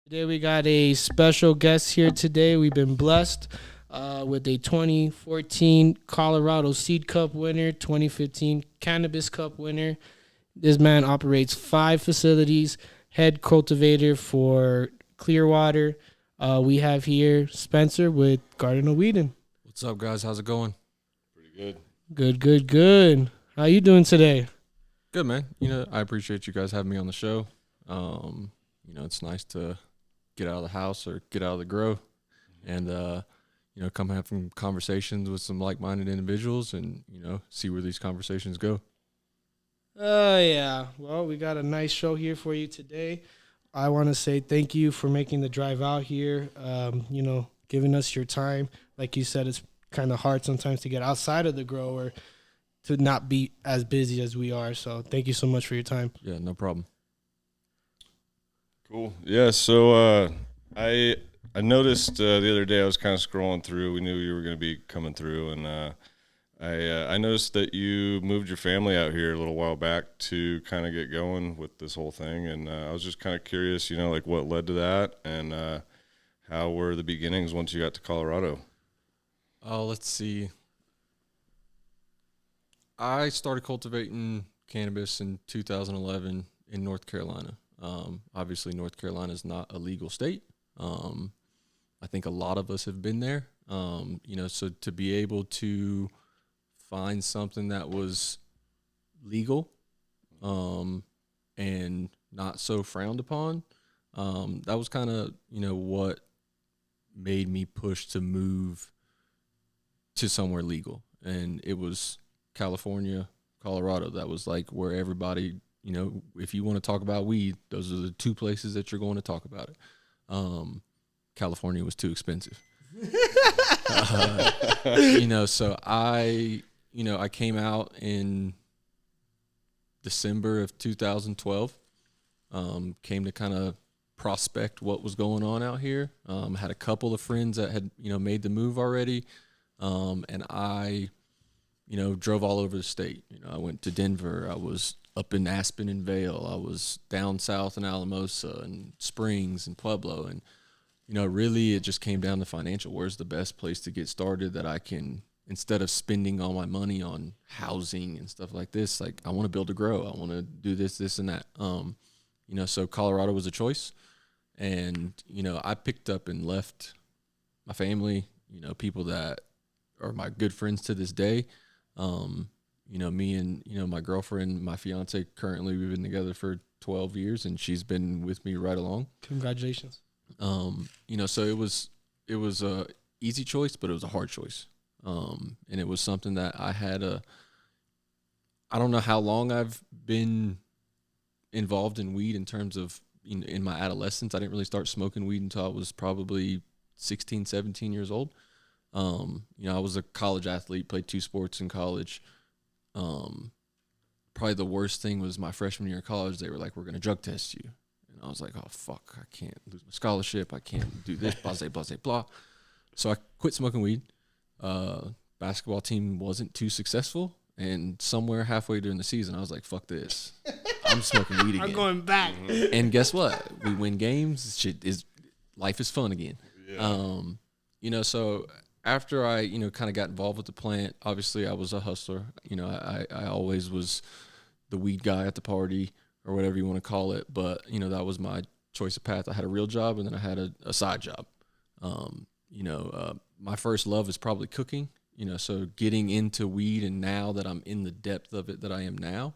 Today we got a special guest here today. We've been blessed with a 2014 Colorado Seed Cup winner, 2015 Cannabis Cup winner. This man operates 5 facilities, head cultivator for Clearwater. We have here Spencer with Garden of Weedn. What's up, guys? How's it going? Pretty good. Good. How you doing today? Good, man. I appreciate you guys having me on the show. It's nice to get out of the house or get out of the grow and, come have some conversations with some like-minded individuals and, see where these conversations go. Yeah. Well, we got a nice show here for you today. I want to say thank you for making the drive out here, giving us your time. Like you said, it's kind of hard sometimes to get outside of the grower to not be as busy as we are. So thank you so much for your time. Yeah, no problem. Cool. Yeah. So I noticed the other day I was kind of scrolling through. We knew you were going to be coming through, and I noticed that you moved your family out here a little while back to kind of get going with this whole thing. And I was just kind of curious, like what led to that, and how were the beginnings once you got to Colorado? Let's see. I started cultivating cannabis in 2011 in North Carolina. Obviously, North Carolina is not a legal state. I think a lot of us have been there. So to be able to find something that was legal and not so frowned upon, that was kind of, what made me push to move to somewhere legal. And it was California, Colorado. That was like where everybody, if you want to talk about weed, those are the two places that you're going to talk about it. California was too expensive. So I came out in December of 2012, came to kind of prospect what was going on out here. Had a couple of friends that had, made the move already. And I, drove all over the state. I went to Denver. I was up in Aspen and Vail. I was down south in Alamosa and Springs and Pueblo. And, really it just came down to financial. Where's the best place to get started that I can, instead of spending all my money on housing and stuff like this, like I want to build a grow. I want to do this, and that. So Colorado was a choice. And, I picked up and left my family, people that are my good friends to this day. Me and, my girlfriend, my fiance, currently we've been together for 12 years and she's been with me right along. Congratulations. So it was a easy choice, but it was a hard choice. And it was something that I don't know how long I've been involved in weed in terms of in my adolescence. I didn't really start smoking weed until I was probably 16, 17 years old. I was a college athlete, played 2 sports in college. Probably the worst thing was my freshman year of college. They were like, we're going to drug test you. And I was like, oh, fuck, I can't lose my scholarship. I can't do this, blah, blah, blah, blah. So I quit smoking weed. Basketball team wasn't too successful. And somewhere halfway during the season, I was like, fuck this. I'm smoking weed again. I'm going back. And guess what? We win games. Life is fun again. Yeah. So after I, kind of got involved with the plant, obviously I was a hustler. I always was the weed guy at the party or whatever you want to call it. But, that was my choice of path. I had a real job and then I had a side job. My first love is probably cooking, so getting into weed, and now that I'm in the depth of it that I am now,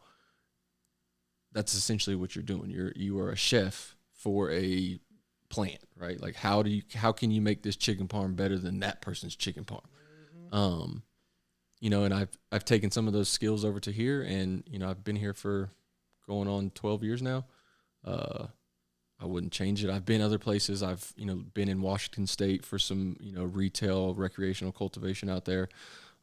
that's essentially what you're doing. You are a chef for a plant, right? Like how can you make this chicken parm better than that person's chicken parm? Mm-hmm. And I've taken some of those skills over to here, and I've been here for going on 12 years now. I wouldn't change it. I've been other places. I've been in Washington State for some retail recreational cultivation out there.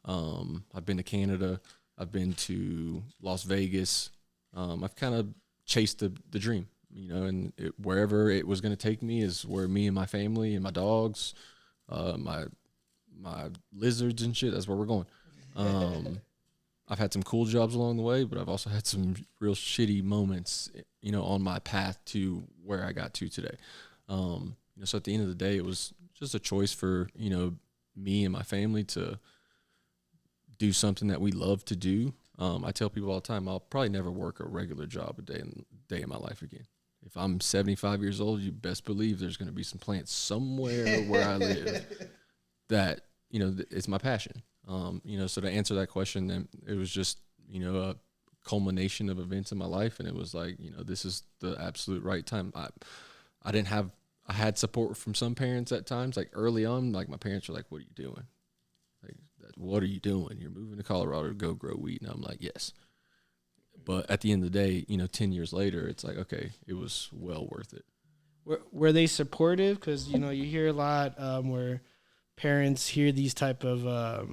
I've been to Canada. I've been to Las Vegas. I've kind of chased the dream, and wherever it was going to take me is where me and my family and my dogs, my lizards and shit, that's where we're going. I've had some cool jobs along the way, but I've also had some real shitty moments, on my path to where I got to today. So at the end of the day, it was just a choice for, me and my family to do something that we love to do. I tell people all the time, I'll probably never work a regular job a day in my life again. If I'm 75 years old, you best believe there's going to be some plants somewhere where I live that, it's my passion. So to answer that question, then it was just, a culmination of events in my life. And it was like, this is the absolute right time. I had support from some parents at times, like early on, like my parents were like, what are you doing? Like, what are you doing? You're moving to Colorado to go grow weed. And I'm like, yes. But at the end of the day, 10 years later, it's like, okay, it was well worth it. Were they supportive? Because, you hear a lot where parents hear these type of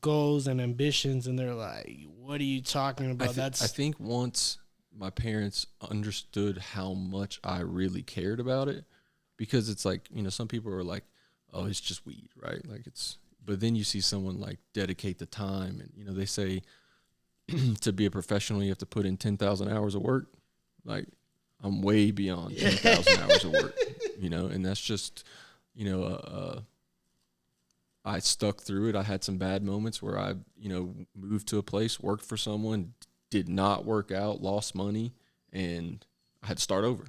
goals and ambitions, and they're like, what are you talking about? I think once my parents understood how much I really cared about it, because it's like, some people are like, oh, it's just weed, right? Like but then you see someone like dedicate the time, and, they say to be a professional, you have to put in 10,000 hours of work. Like, I'm way beyond 10,000 hours of work, and that's just, I stuck through it. I had some bad moments where I, moved to a place, worked for someone, did not work out, lost money, and I had to start over,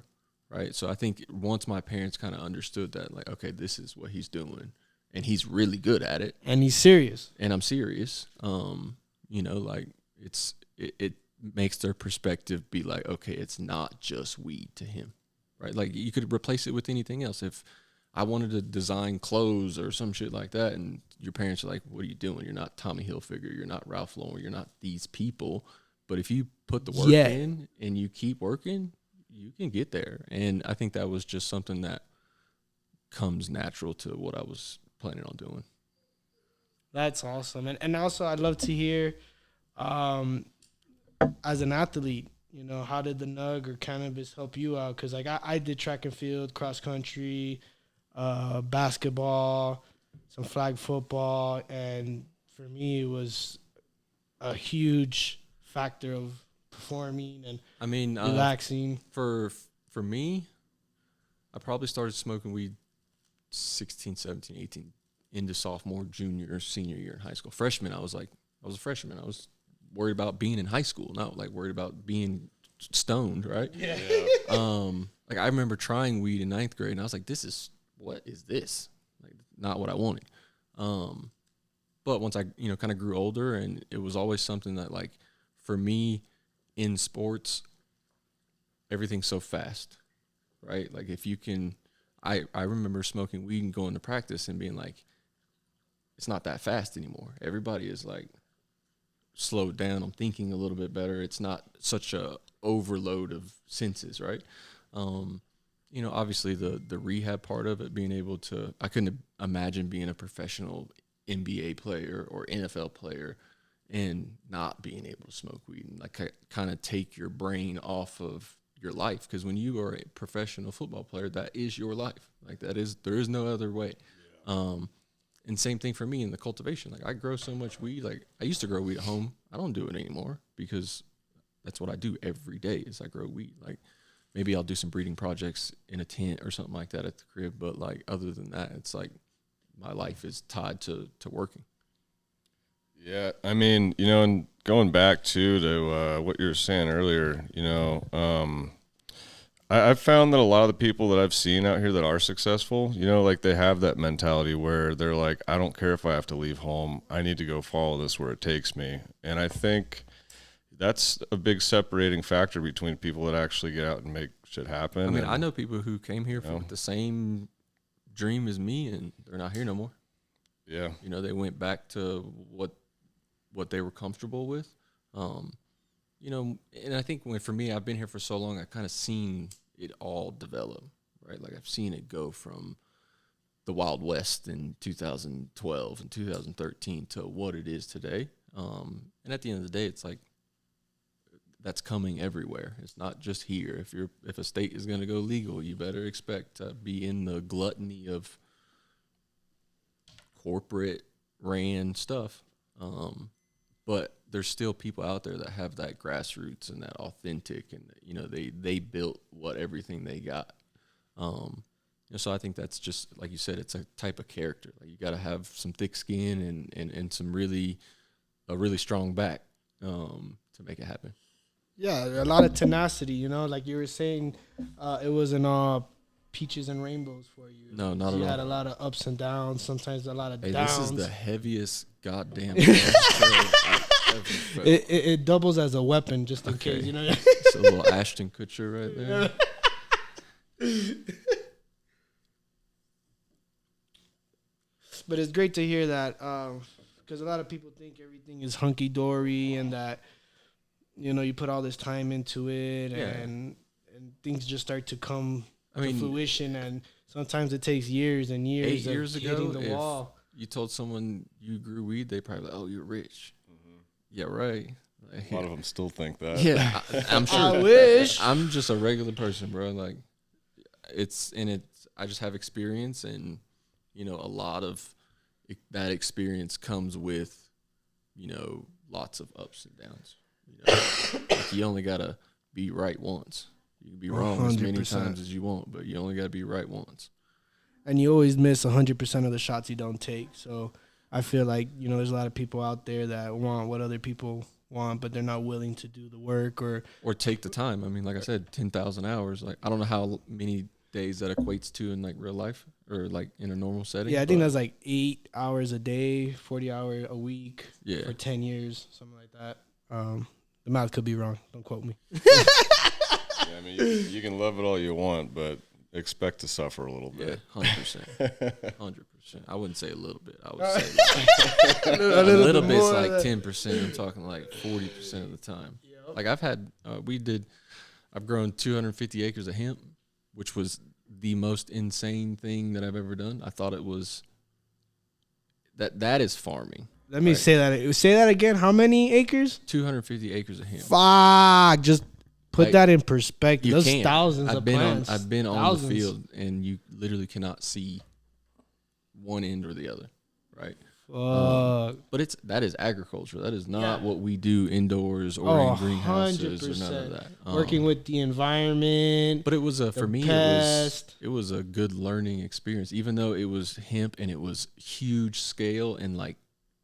right? So I think once my parents kind of understood that, like, okay, this is what he's doing, and he's really good at it. And he's serious. And I'm serious. Like, it makes their perspective be like, okay, it's not just weed to him, right? Like, you could replace it with anything else. If I wanted to design clothes or some shit like that, and your parents are like, what are you doing? You're not Tommy Hilfiger. You're not Ralph Lauren. You're not these people. But if you put the work in and you keep working, you can get there. And I think that was just something that comes natural to what I was planning on doing. That's awesome. And also, I'd love to hear, as an athlete, how did the nug or cannabis help you out? Because, like, I did track and field, cross country, basketball, some flag football, and for me, it was a huge factor of performing and relaxing. For me, I probably started smoking weed 16, 17, 18 into sophomore, junior, senior year in high school. Freshman, I was a freshman. I was worried about being in high school, not like worried about being stoned, right? Yeah. Like, I remember trying weed in 9th grade, and I was like, what is this? Like, not what I wanted. But once I, kind of grew older, and it was always something that, like, for me in sports, everything's so fast, right? Like, if you can, I remember smoking weed and going to practice and being like, it's not that fast anymore. Everybody is like slowed down. I'm thinking a little bit better. It's not such a overload of senses, right? Obviously the rehab part of it, being able to, I couldn't imagine being a professional NBA player or NFL player and not being able to smoke weed and like kind of take your brain off of your life. Because when you are a professional football player, that is your life. Like, there is no other way. Yeah. And same thing for me in the cultivation. Like, I grow so much weed. Like, I used to grow weed at home. I don't do it anymore because that's what I do every day is I grow weed. Like, maybe I'll do some breeding projects in a tent or something like that at the crib. But, like, other than that, it's like my life is tied to working. Yeah, I mean, and going back to what you were saying earlier, I've found that a lot of the people that I've seen out here that are successful, like they have that mentality where they're like, I don't care if I have to leave home. I need to go follow this where it takes me. And I think that's a big separating factor between people that actually get out and make shit happen. I mean, I know people who came here with the same dream as me, and they're not here no more. Yeah. They went back to what they were comfortable with. And I think for me, I've been here for so long, I've kind of seen it all develop, right? Like, I've seen it go from the Wild West in 2012 and 2013 to what it is today. And at the end of the day, it's like, that's coming everywhere. It's not just here. If a state is going to go legal, you better expect to be in the gluttony of corporate ran stuff. But there's still people out there that have that grassroots and that authentic, and they built everything they got. So I think that's just like you said, it's a type of character. Like you got to have some thick skin and some a really strong back to make it happen. Yeah, a lot of tenacity. Like you were saying, it wasn't all peaches and rainbows for you. No, not at all. You had a lot of ups and downs. Sometimes a lot of Hey, downs. this is the heaviest goddamn I've ever felt. It doubles as a weapon just in case. It's a little Ashton Kutcher right there. But it's great to hear that because a lot of people think everything is hunky dory and that you put all this time into it and things just start to come to fruition, and sometimes it takes years and years. 8 years of ago, hitting the if wall. you told someone you grew weed, they probably like, oh, you're rich. Mm-hmm. Yeah, right. A lot of them still think that. Yeah, I'm sure. I wish. I'm just a regular person, bro. Like I just have experience, and a lot of that experience comes with lots of ups and downs. Like you only gotta be right once. You can be wrong 100%. As many times as you want, but you only gotta be right once. And you always miss 100% of the shots you don't take. So I feel like there's a lot of people out there that want what other people want, but they're not willing to do the work or take the time. I mean, like I said, 10,000 hours. Like I don't know how many days that equates to in like real life or like in a normal setting. Yeah, I think that's like 8 hours a day, 40 hours a week for 10 years, something like that. The math could be wrong. Don't quote me. I mean, you can love it all you want, but expect to suffer a little bit. Yeah, 100%. 100%. I wouldn't say a little bit. I would say like, a little bit's like 10%. I'm talking like 40% of the time. Yep. Like I've grown 250 acres of hemp, which was the most insane thing that I've ever done. I thought it was that is farming. Let me say that. Say that again. How many acres? 250 acres of hemp. Fuck. Just put that in perspective. Those can. thousands of plants. I've been on the field, and you literally cannot see one end or the other, right? But that is agriculture. That is not what we do indoors or in greenhouses 100%. Or none of that. Working with the environment. But it was for me, it was a good learning experience, even though it was hemp and it was huge scale and like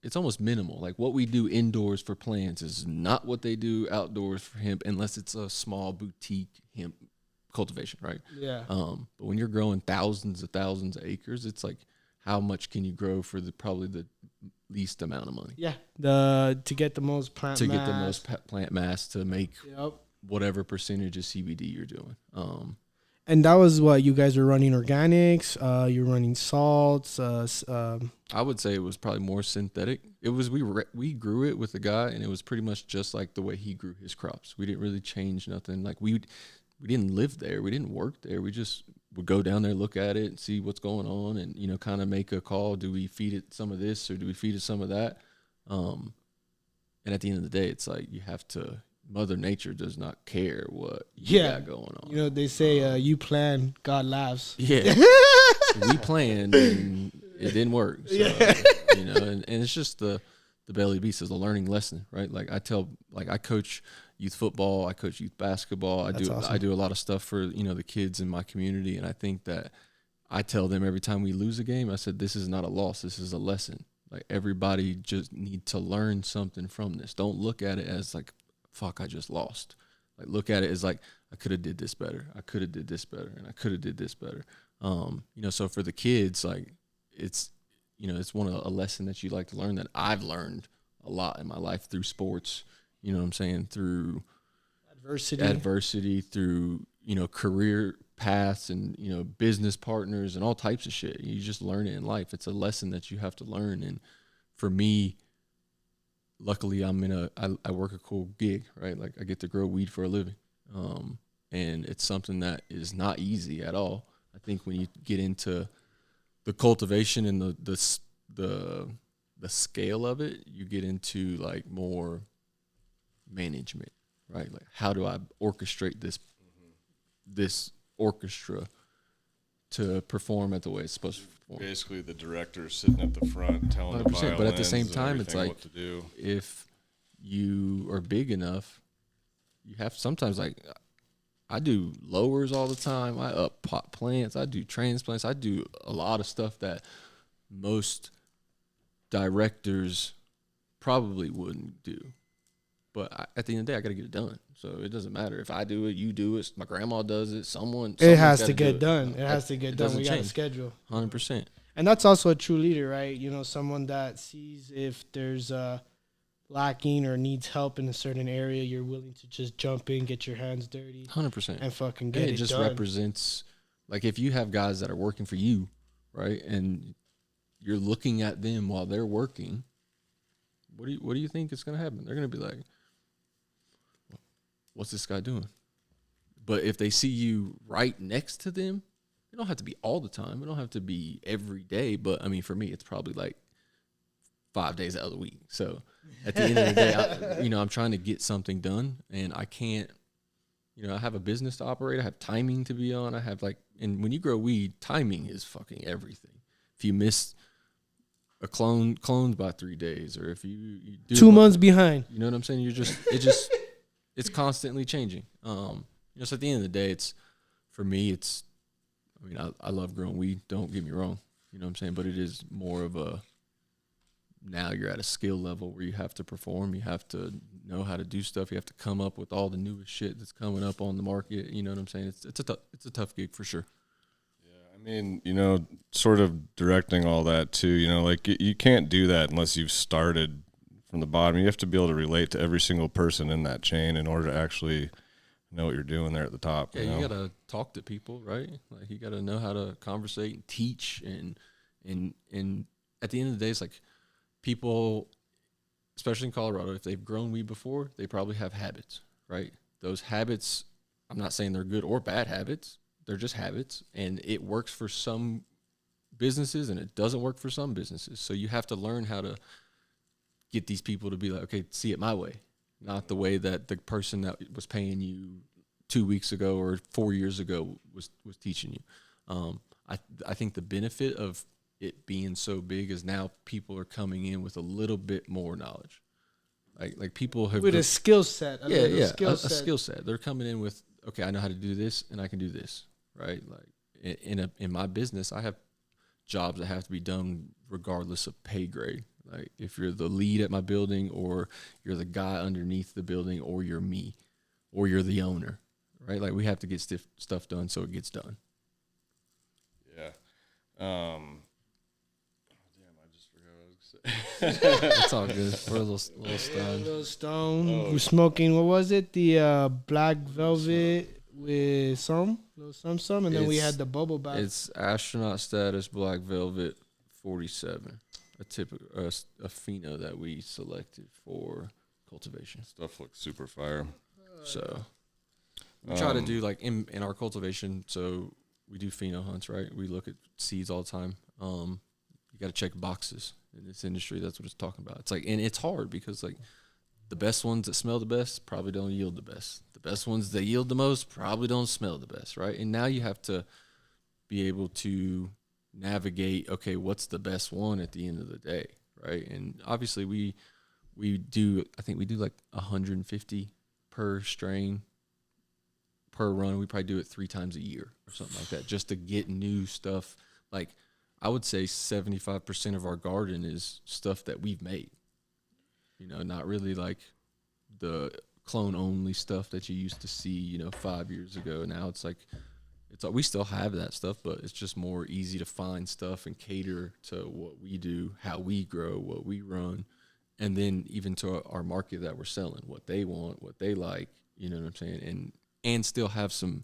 it's almost minimal. Like what we do indoors for plants is not what they do outdoors for hemp, unless it's a small boutique hemp cultivation, right? Yeah. But when you're growing thousands of acres, it's like, how much can you grow for probably the least amount of money? Yeah. To get the most plant mass. Get the most plant mass to make whatever percentage of CBD you're doing. And that was what you guys were running organics. You're running salts. I would say it was probably more synthetic. It was we grew it with a guy, and it was pretty much just like the way he grew his crops. We didn't really change nothing. Like we didn't live there. We didn't work there. We just would go down there, look at it, and see what's going on, and kind of make a call. Do we feed it some of this, or do we feed it some of that? And at the end of the day, it's like you have to. Mother Nature does not care what you got going on. They say you plan, God laughs. Yeah, we planned and it didn't work. So, and it's just the belly beast is a learning lesson, right? Like I coach youth football, I coach youth basketball. I do a lot of stuff for the kids in my community, and I think that I tell them every time we lose a game, I said this is not a loss, this is a lesson. Like everybody just need to learn something from this. Don't look at it as like, fuck, I just lost. Like look at it as like I could have did this better. I could have did this better, and I could have did this better. So for the kids, like it's it's a lesson that you like to learn that I've learned a lot in my life through sports. You know what I'm saying? Through adversity, through career paths and business partners and all types of shit. You just learn it in life. It's a lesson that you have to learn. And for me, luckily, I work a cool gig, right? Like I get to grow weed for a living, and it's something that is not easy at all. I think when you get into the cultivation and the scale of it, you get into like more management, right? Like how do I orchestrate this orchestra to perform at the way it's supposed to perform? Basically, the director sitting at the front telling the violins, but at the same time, it's like what to do. If you are big enough, you have sometimes like I do lowers all the time. I up pot plants. I do transplants. I do a lot of stuff that most directors probably wouldn't do. But at the end of the day, I got to get it done. So it doesn't matter if I do it, you do it, my grandma does it, it has to get done. It has to get done. We got to change. schedule. 100%. And that's also a true leader, right? You know, someone that sees if there's lacking or needs help in a certain area, you're willing to just jump in, get your hands dirty, 100%, and fucking get it just done. represents, like, if you have guys that are working for you, right, and you're looking at them while they're working, what do you think is going to happen? They're going to be like, what's this guy doing? But if they see you right next to them, it don't have to be all the time. It don't have to be every day. But I mean, for me, it's probably like 5 days out of the week. So at the end of the day, I'm trying to get something done, and I can't. I have a business to operate. I have timing to be on. I have and when you grow weed, timing is fucking everything. If you miss a clones by 3 days, or if you do 2 months behind, you know what I'm saying? It's constantly changing. So at the end of the day, for me, I love growing weed. Don't get me wrong. You know what I'm saying? But it is more of now you're at a skill level where you have to perform. You have to know how to do stuff. You have to come up with all the newest shit that's coming up on the market. You know what I'm saying? It's a tough gig for sure. Yeah, I mean, sort of directing all that too. You can't do that unless you've started from the bottom. You have to be able to relate to every single person in that chain in order to actually know what you're doing there at the top. Yeah, you gotta talk to people, right? Like, you gotta know how to conversate and teach, and at the end of the day, it's like people, especially in Colorado, if they've grown weed before, they probably have habits, right? Those habits, I'm not saying they're good or bad habits, they're just habits, and it works for some businesses and it doesn't work for some businesses. So you have to learn how to get these people to be like, okay, see it my way, not the way that the person that was paying you 2 weeks ago or 4 years ago was teaching you. I think the benefit of it being so big is now people are coming in with a little bit more knowledge. Like people have with a skill set. A skill set. They're coming in with, okay, I know how to do this and I can do this, right? Like in my business, I have jobs that have to be done regardless of pay grade. Like, if you're the lead at my building, or you're the guy underneath the building, or you're me, or you're the owner, right? Like, we have to get stuff done so it gets done. Yeah. Damn, I just forgot what I was going to say. It's all good. We're a little stoned. A little stoned. We're smoking, what was it? The black velvet with some, and then we had the bubble bath. It's astronaut status black velvet 47. A typical a pheno that we selected for cultivation. Stuff looks super fire. So we try to do, like, in our cultivation. So we do pheno hunts, right? We look at seeds all the time. You got to check boxes in this industry. That's what it's talking about. It's like, and it's hard because, like, the best ones that smell the best probably don't yield the best. The best ones that yield the most probably don't smell the best, right? And now you have to be able to navigate, okay, what's the best one at the end of the day, right? And obviously we do like 150 per strain per run. We probably do it 3 times a year or something like that, just to get new stuff. Like, I would say 75% of our garden is stuff that we've made, not really like the clone only stuff that you used to see 5 years ago. Now it's like, we still have that stuff, but it's just more easy to find stuff and cater to what we do, how we grow, what we run, and then even to our market that we're selling, what they want, what they like, you know what I'm saying? And still have some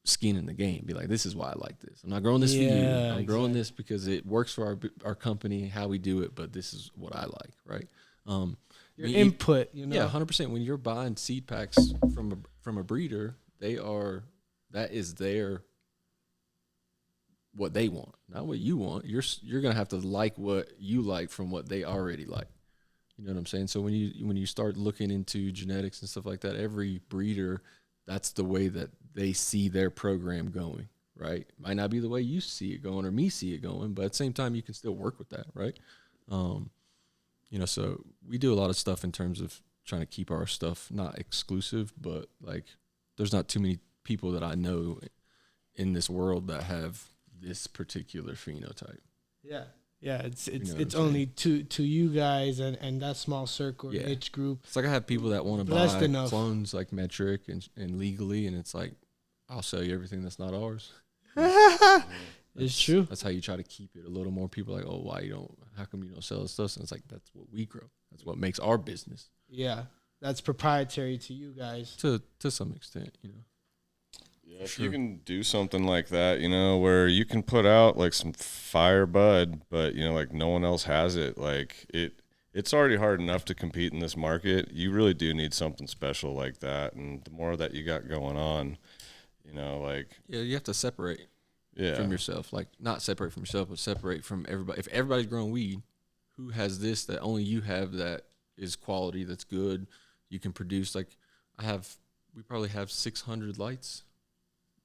skin in the game. Be like, this is why I like this. I'm not growing this for you. I'm growing this because it works for our company, how we do it, but this is what I like, right? Your input, Yeah, 100%. When you're buying seed packs from a breeder, that is what they want, not what you want. You're gonna have to like what you like from what they already like. You know what I'm saying? So when you start looking into genetics and stuff like that, every breeder, that's the way that they see their program going, right? Might not be the way you see it going or me see it going, but at the same time, you can still work with that, right? So we do a lot of stuff in terms of trying to keep our stuff not exclusive, but like there's not too many people that I know in this world that have this particular phenotype. Yeah. Yeah, it's You know what it's I'm only to you guys and that small circle Yeah. niche group. It's like I have people that want to Blessed buy enough. clones like metric and legally, and it's like, I'll sell you everything that's not ours. It's true. That's how you try to keep it a little more. People are like, oh, how come you don't sell this stuff? And it's like, that's what we grow. That's what makes our business. Yeah, that's proprietary to you guys. To some extent, you know. Yeah, if you can do something like that, you know, where you can put out like some fire bud, but you know, like no one else has it. Like it's already hard enough to compete in this market. You really do need something special like that, and the more that you got going on, you know, like Yeah, you have to separate yeah, from yourself. Like, not separate from yourself, but separate from everybody. If everybody's growing weed, who has this that only you have that is quality, that's good, you can produce? Like, we probably have 600 lights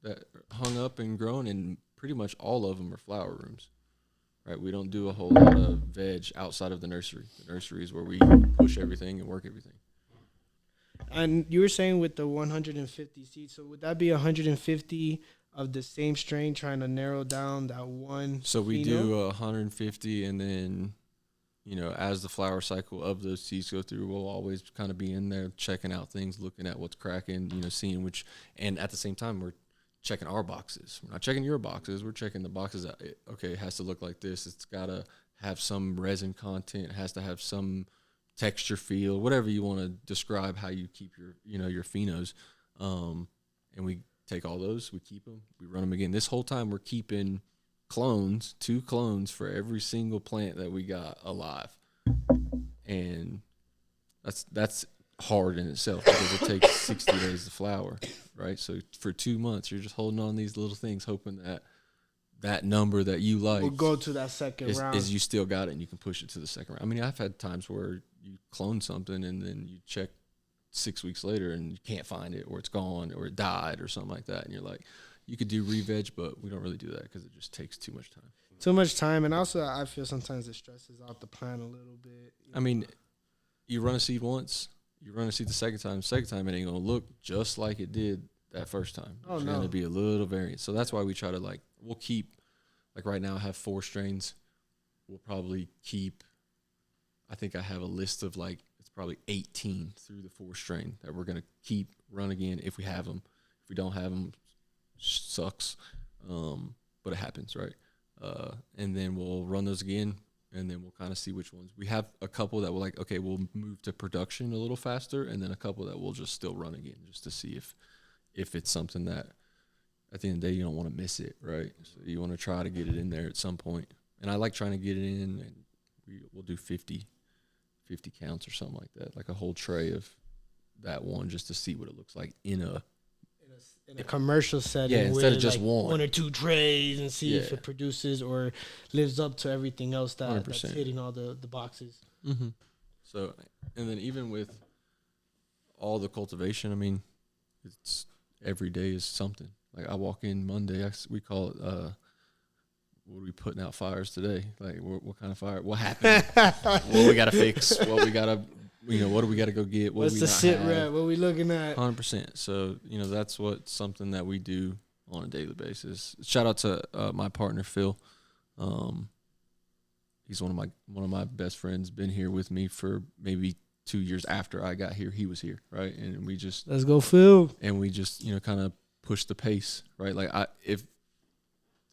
that are hung up and grown, and pretty much all of them are flower rooms, right? We don't do a whole lot of veg outside of the nursery. The nursery is where we push everything and work everything. And you were saying with the 150 seeds, so would that be 150 of the same strain, trying to narrow down that one? So we pheno? do 150, and then, you know, as the flower cycle of those seeds go through, we'll always kind of be in there checking out things, looking at what's cracking, you know, seeing which, and at the same time, we're checking our boxes. We're not checking your boxes. We're checking the boxes that, okay, it has to look like this. It's got to have some resin content. It has to have some texture, feel, whatever you want to describe how you keep your, you know, your phenos. And we take all those, we keep them, we run them again. This whole time we're keeping clones, 2 clones for every single plant that we got alive. And that's hard in itself, because it takes 60 days to flower, right? So for 2 months, you're just holding on these little things, hoping that number that you like We'll go to that second round. is you still got it and you can push it to the second round. I mean, I've had times where you clone something and then you check 6 weeks later and you can't find it, or it's gone, or it died, or something like that. And you're like, you could do re-veg, but we don't really do that because it just takes too much time. Too much time, and also I feel sometimes it stresses out the plant a little bit. I mean, you run a seed once, you run a seed the second time it ain't going to look just like it did that first time. Oh, There's no. going to be a little variance. So that's why we try to, like, we'll keep, like right now I have 4 strains. We'll probably keep, I think I have a list of like, it's probably 18 through the 4 strain that we're going to keep, run again if we have them. If we don't have them, sucks. But it happens, right? And then we'll run those again, and then we'll kind of see which ones. We have a couple that we'll like, okay, we'll move to production a little faster, and then a couple that we'll just still run again, just to see if it's something that at the end of the day you don't want to miss it, right? So you want to try to get it in there at some point. And I like trying to get it in, and we'll do 50 counts or something like that, like a whole tray of that one, just to see what it looks like in a commercial setting. Yeah, instead of with just like one or 2 trays, and see if Yeah. it produces or lives up to everything else that's 100%. hitting all the boxes. Mm-hmm. So, and then even with all the cultivation, I mean, it's every day is something. Like I walk in Monday, we call it, what are we putting out fires today? Like what kind of fire? What happened? What we got to fix? What we got to, what do we got to go get? What What's do we the not sit have? rep? What we looking at? 100%. So, that's something that we do on a daily basis. Shout out to my partner, Phil. He's one of my best friends, been here with me for maybe 2 years after I got here. He was here, right? And we just Let's go, Phil. kind of push the pace, right? Like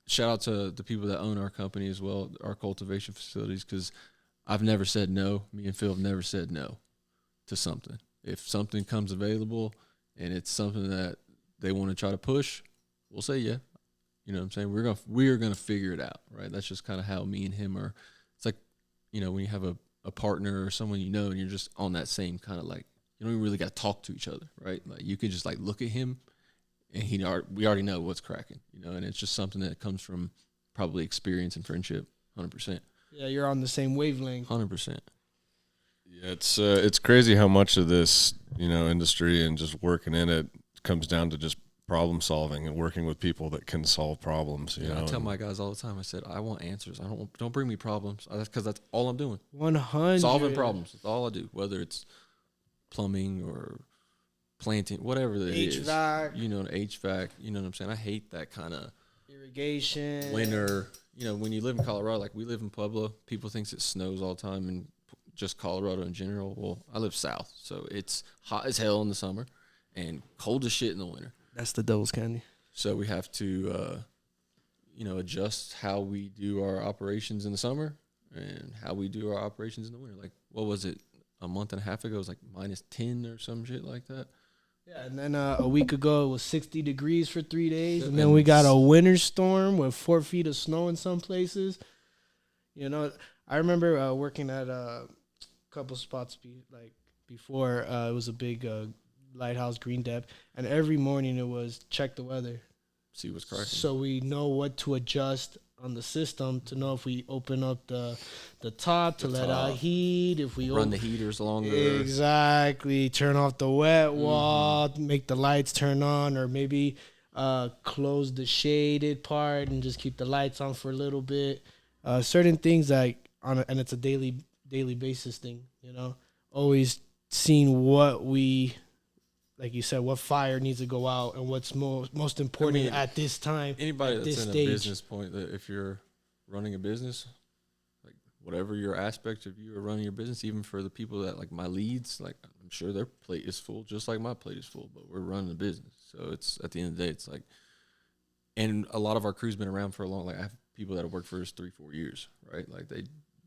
shout out to the people that own our company as well, our cultivation facilities, because I've never said no. Me and Phil have never said no to something. If something comes available and it's something that they want to try to push, we'll say yeah. You know what I'm saying? We're gonna figure it out, right? That's just kind of how me and him are. It's like, when you have a partner or someone and you're just on that same kind of like, you don't even really got to talk to each other, right? Like you can just like look at him, and we already know what's cracking, and it's just something that comes from probably experience and friendship, 100%. Yeah, you're on the same wavelength. 100%. Yeah, it's crazy how much of this, industry and just working in it comes down to just problem solving and working with people that can solve problems. I tell my guys all the time, I said, I want answers. Don't bring me problems, because that's all I'm doing. 100. Solving problems. That's all I do, whether it's plumbing or planting, whatever it is. HVAC. You know, HVAC. You know what I'm saying? I hate that kind of irrigation. winter. You know, when you live in Colorado, like we live in Pueblo, people thinks it snows all the time and just Colorado in general. Well, I live south, so it's hot as hell in the summer and cold as shit in the winter. That's the devil's candy. So we have to, you know, adjust how we do our operations in the summer and how we do our operations in the winter. Like, what was it? A month and a half ago, it was like -10 or some shit like that. Yeah, and then a week ago, it was 60 degrees for 3 days. And then we got a winter storm with 4 feet of snow in some places. You know, I remember working at a couple spots before. It was a big lighthouse green depth. And every morning it was check the weather. See what's cracking. So we know what to adjust on the system to know if we open up the top to let out heat, if we run the heaters longer. Exactly. Turn off the wet wall, make the lights turn on, or maybe close the shaded part and just keep the lights on for a little bit. Certain things and it's a daily basis thing, you know. Always seeing what we, like you said, what fire needs to go out and what's most important at this time. Anybody that's in a business point, that if you're running a business, like whatever your aspect of you are running your business, even for the people that like my leads, like I'm sure their plate is full just like my plate is full, but we're running a business. So it's at the end of the day, it's like, and a lot of our crew's been around for a long, like I have people that have worked for us 3-4 years, right? Like they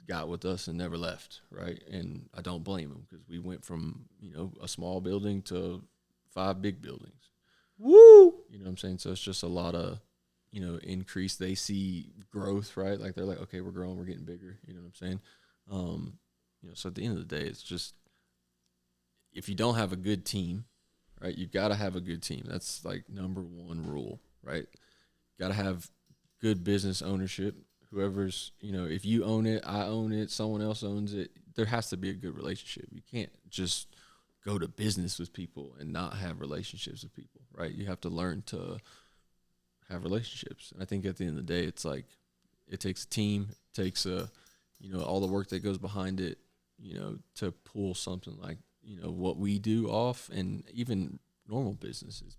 got with us and never left, right? And I don't blame them because we went from, you know, a small building to 5 big buildings. Woo! You know what I'm saying? So it's just a lot of, you know, increase. They see growth, right? Like they're like, okay, we're growing, we're getting bigger. You know what I'm saying? You know, so at the end of the day, it's just, if you don't have a good team, right, you got to have a good team. That's like number one rule, right? Got to have good business ownership. Whoever's, you know, if you own it, I own it, someone else owns it, there has to be a good relationship. You can't just go to business with people and not have relationships with people, right? You have to learn to have relationships. And I think at the end of the day, it's like, it takes a team, it takes you know, all the work that goes behind it, you know, to pull something like, you know, what we do off, and even normal businesses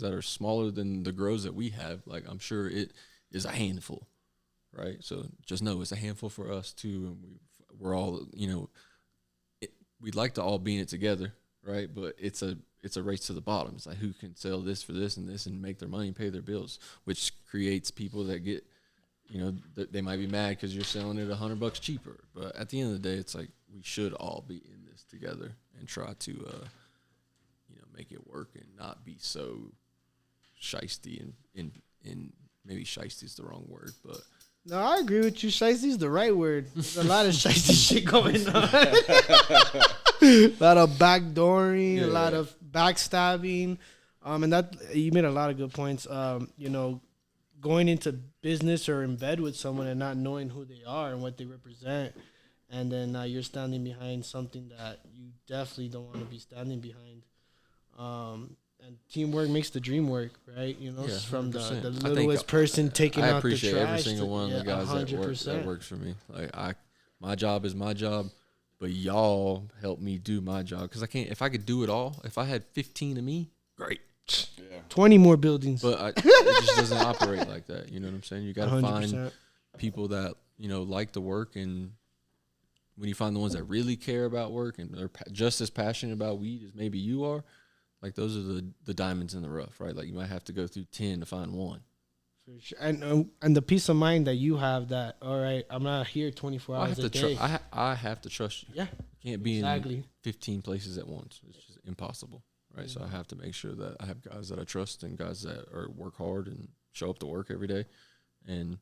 that are smaller than the grows that we have. Like, I'm sure it is a handful, right? So just know it's a handful for us too. And we're all, you know, we'd like to all be in it together, right? But it's a race to the bottom. It's like, who can sell this for this and make their money and pay their bills, which creates people that get, you know, they might be mad because you're selling it $100 cheaper. But at the end of the day, it's like, we should all be in this together and try to, you know, make it work and not be so shiesty and maybe shiesty is the wrong word, but. No, I agree with you. Shiesty's the right word. There's a lot of shiesty shit going on. A lot of backdooring, a lot of backstabbing. And that, you made a lot of good points. You know, going into business or in bed with someone and not knowing who they are and what they represent. And then you're standing behind something that you definitely don't want to be standing behind. And teamwork makes the dream work, right? You know, from the littlest person taking out the trash. I appreciate every single one of the guys that works for me. Like, my job is my job, but y'all help me do my job. Because I can't, if I could do it all, if I had 15 of me, great. Yeah. 20 more buildings. But it just doesn't operate like that. You know what I'm saying? You got to find people that, you know, like to work. And when you find the ones that really care about work and are just as passionate about weed as maybe you are, like, those are the diamonds in the rough, right? Like, you might have to go through 10 to find one. For sure. And the peace of mind that you have that, all right, I'm not here 24 hours a day. I have to trust you. Yeah. You can't be in 15 places at once. It's just impossible, right? Mm-hmm. So I have to make sure that I have guys that I trust and guys that work hard and show up to work every day. And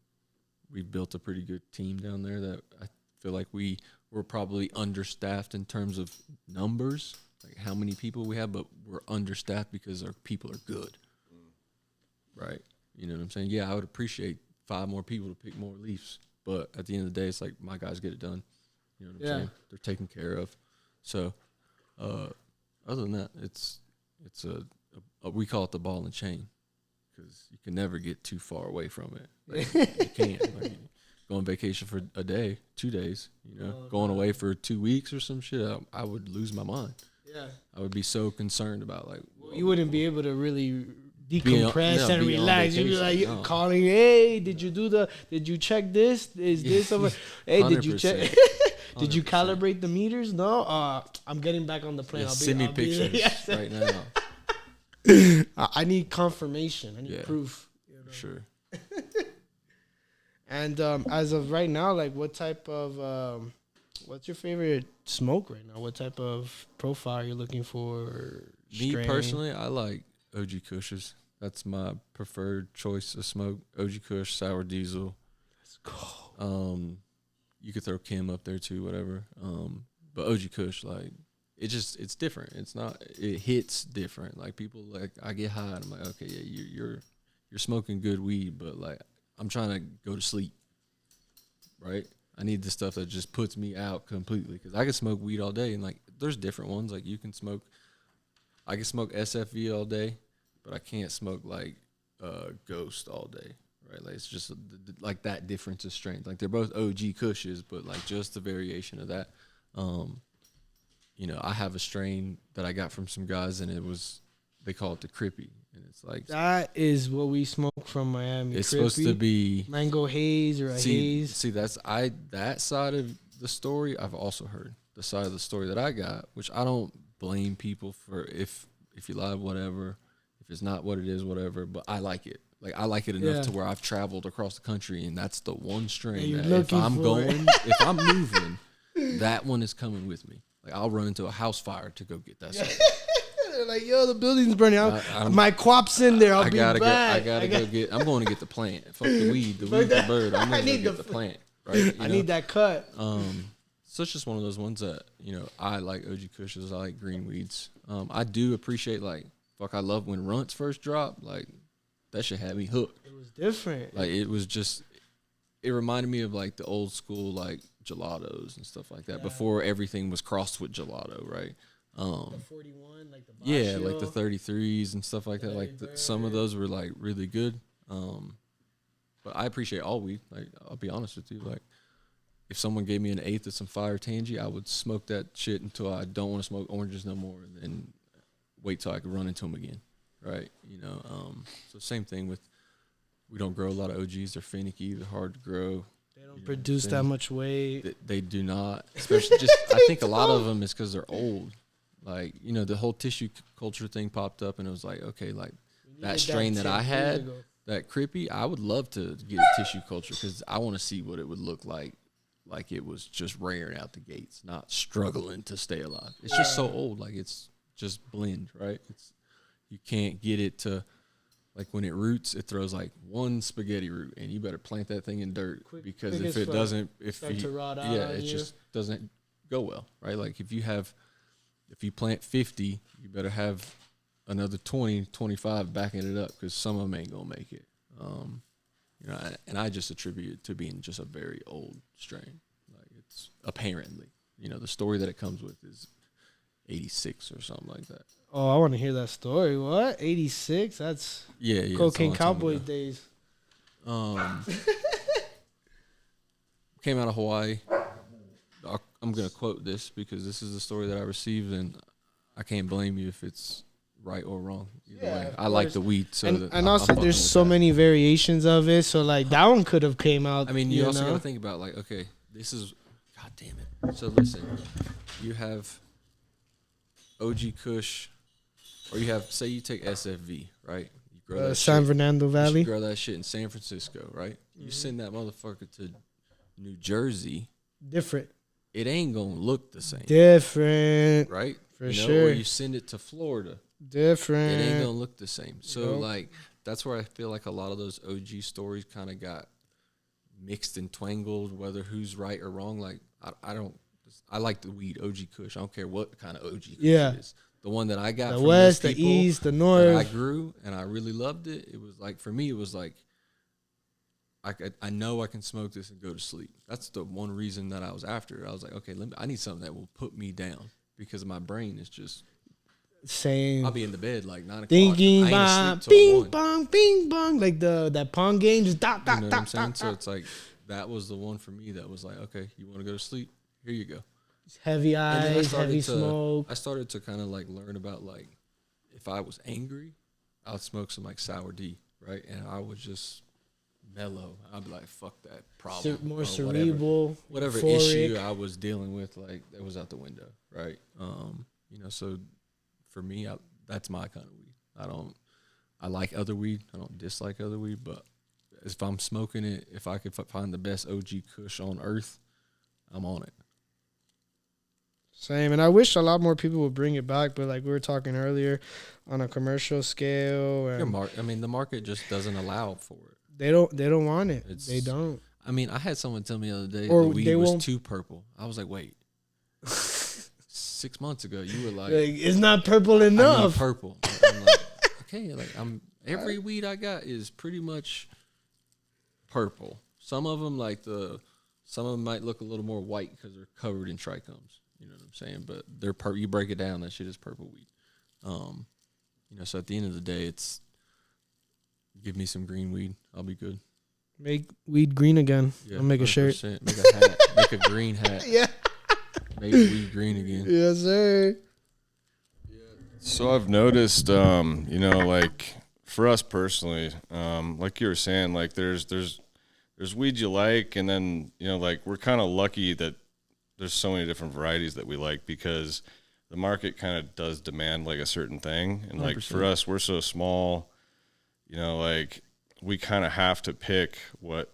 we've built a pretty good team down there that I feel like we're probably understaffed in terms of numbers, like how many people we have, but we're understaffed because our people are good, right? You know what I'm saying? Yeah, I would appreciate 5 more people to pick more leaves, but at the end of the day, it's like, my guys get it done. You know what I'm saying? They're taken care of. So, other than that, it's we call it the ball and chain, because you can never get too far away from it. Like, you can't. Like, go on vacation for a day, 2 days, you know, going away for 2 weeks or some shit, I would lose my mind. Yeah, I would be so concerned about, like, You wouldn't be able to really decompress and be on relax. You'd be like vacation, no. calling, hey, did you check this? Is this over? Hey, did you check? 100%. Did you 100%. calibrate the meters? No. I'm getting back on the plane. Yeah, send me pictures Yes. right now. I need confirmation. I need Yeah. proof. For sure. And as of right now, like, what type of what's your favorite smoke right now? What type of profile you're looking for? Me strain? personally, I like OG Kushes. That's my preferred choice of smoke. OG Kush, sour diesel. Let's go. You could throw Kim up there too, whatever. But OG Kush, like, it's different. It hits different. Like, people, like, I get high and I'm like, okay, yeah, you're smoking good weed, but like, I'm trying to go to sleep, right? I need the stuff that just puts me out completely, because I can smoke weed all day, and like, there's different ones. Like, I can smoke SFV all day, but I can't smoke like Ghost all day, right? Like, it's just like that difference of strength. Like, they're both OG Kushes, but like, just the variation of that. I have a strain that I got from some guys, and they call it the Crippy, and it's like, That is what we smoke from Miami. it's supposed to be mango haze or a haze. See, that side of the story I've also heard. The side of the story that I got, which I don't blame people for if you lie, whatever. If it's not what it is, whatever. But I like it. Like, I like it enough to where I've traveled across the country, and that's the one strain that if I'm moving, that one is coming with me. Like, I'll run into a house fire to go get that stuff. They're like, yo, the building's burning out. My quap's in there. I gotta go get. I'm going to get the plant. Fuck the weed. The weed, the bird. I'm going to get the plant. Right. I need that cut. So it's just one of those ones that, I like OG Kushes. I like green weeds. I do appreciate, like, I love when runts first dropped. Like, that shit had me hooked. It was different. Like, it reminded me of like the old school, like, gelatos and stuff like that, before everything was crossed with gelato, right? The 41, like the like the 33s and stuff like that. Like, some of those were like really good. But I appreciate all weed. Like, I'll be honest with you. Like, if someone gave me an eighth of some fire tangy, I would smoke that shit until I don't want to smoke oranges no more, and then wait till I could run into them again, right? So same thing with, we don't grow a lot of OGs. They're finicky. They're hard to grow. They don't produce that much weight. They do not. Especially I think a lot of them is because they're old. Like, the whole tissue culture thing popped up, and it was like, okay, like, that strain that I had, that Crippy, I would love to get a tissue culture, because I want to see what it would look like it was just rearing out the gates, not struggling to stay alive. It's just so old. Like, it's just blend, right? You can't get it to, like, when it roots, it throws like one spaghetti root, and you better plant that thing in dirt, because if it doesn't, it just doesn't go well, right? Like, if you plant 50, you better have another 20, 25 backing it up, because some of them ain't gonna make it. And I just attribute it to being just a very old strain. Like, it's apparently, the story that it comes with is 86 or something like that. Oh, I want to hear that story. What? 86? That's Cocaine Cowboy days. Came out of Hawaii. I'm going to quote this because this is the story that I received, and I can't blame you if it's right or wrong. Either way. I like the weed. So and also, there's so many variations of it. So, like, that one could have came out. I mean, you also got to think about, like, okay, this is, God damn it. So, listen, you have OG Kush, or you have, say you take SFV, right? You grow that San Fernando Valley. You grow that shit in San Francisco, right? You send that motherfucker to New Jersey. Different. It ain't going to look the same. Different. Right? For sure. Or you send it to Florida. Different. It ain't going to look the same. So, like, that's where I feel like a lot of those OG stories kind of got mixed and twangled, whether who's right or wrong. Like, I like the weed, OG Kush. I don't care what kind of OG Kush it is. The one that I got the from West, those the people East, the North. that I grew, and I really loved it. It was like, for me, it was like, I know I can smoke this and go to sleep. That's the one reason that I was after it. I was like, okay, I need something that will put me down, because my brain is just same. I'll be in the bed like 9 o'clock. Ding, bong, bing, bong, bing, bong, like that pong game, just dot, dot, you know dot, what I'm saying? dot, So dot. it's like, that was the one for me that was like, okay, you want to go to sleep? Here you go. Heavy And then eyes, heavy smoke. I started to kind of like learn about, like, if I was angry, I'd smoke some like sour D, right? And I would just mellow. I'd be like, fuck that problem. More cerebral, whatever euphoric. issue I was dealing with, like that was out the window, right? So for me, that's my kind of weed. I like other weed. I don't dislike other weed, but if I'm smoking it, if I could find the best OG Kush on earth, I'm on it. Same, and I wish a lot more people would bring it back, but like we were talking earlier, on a commercial scale, and the market just doesn't allow for it. They don't want it. They don't. I mean, I had someone tell me the other day Or the weed was won't. too purple. I was like, wait. 6 months ago, you were like it's not purple I enough. need purple. I'm like, okay, like every weed I got is pretty much purple. Some of them might look a little more white because they're covered in trichomes. You know what I'm saying? But they're you break it down, that shit is purple weed. So at the end of the day, it's give me some green weed, I'll be good. Make weed green again. Yeah, I'll make a shirt. Make a hat. Make a green hat. Yeah. Make weed green again. Yes, sir. So I've noticed, like for us personally, like you were saying, like there's weed you like, and then like we're kind of lucky that there's so many different varieties that we like because the market kind of does demand like a certain thing, and like 100%. for us, we're so small, like we kind of have to pick what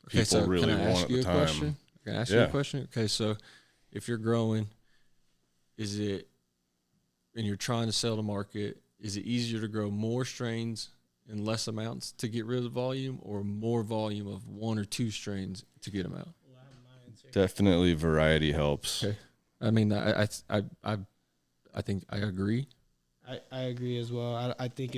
people really want at the time. Can I ask you a question? Okay, so if you're growing, and you're trying to sell to market, is it easier to grow more strains in less amounts to get rid of the volume, or more volume of one or two strains to get them out? Definitely variety helps. Okay. I mean, I think I agree. I agree as well. I think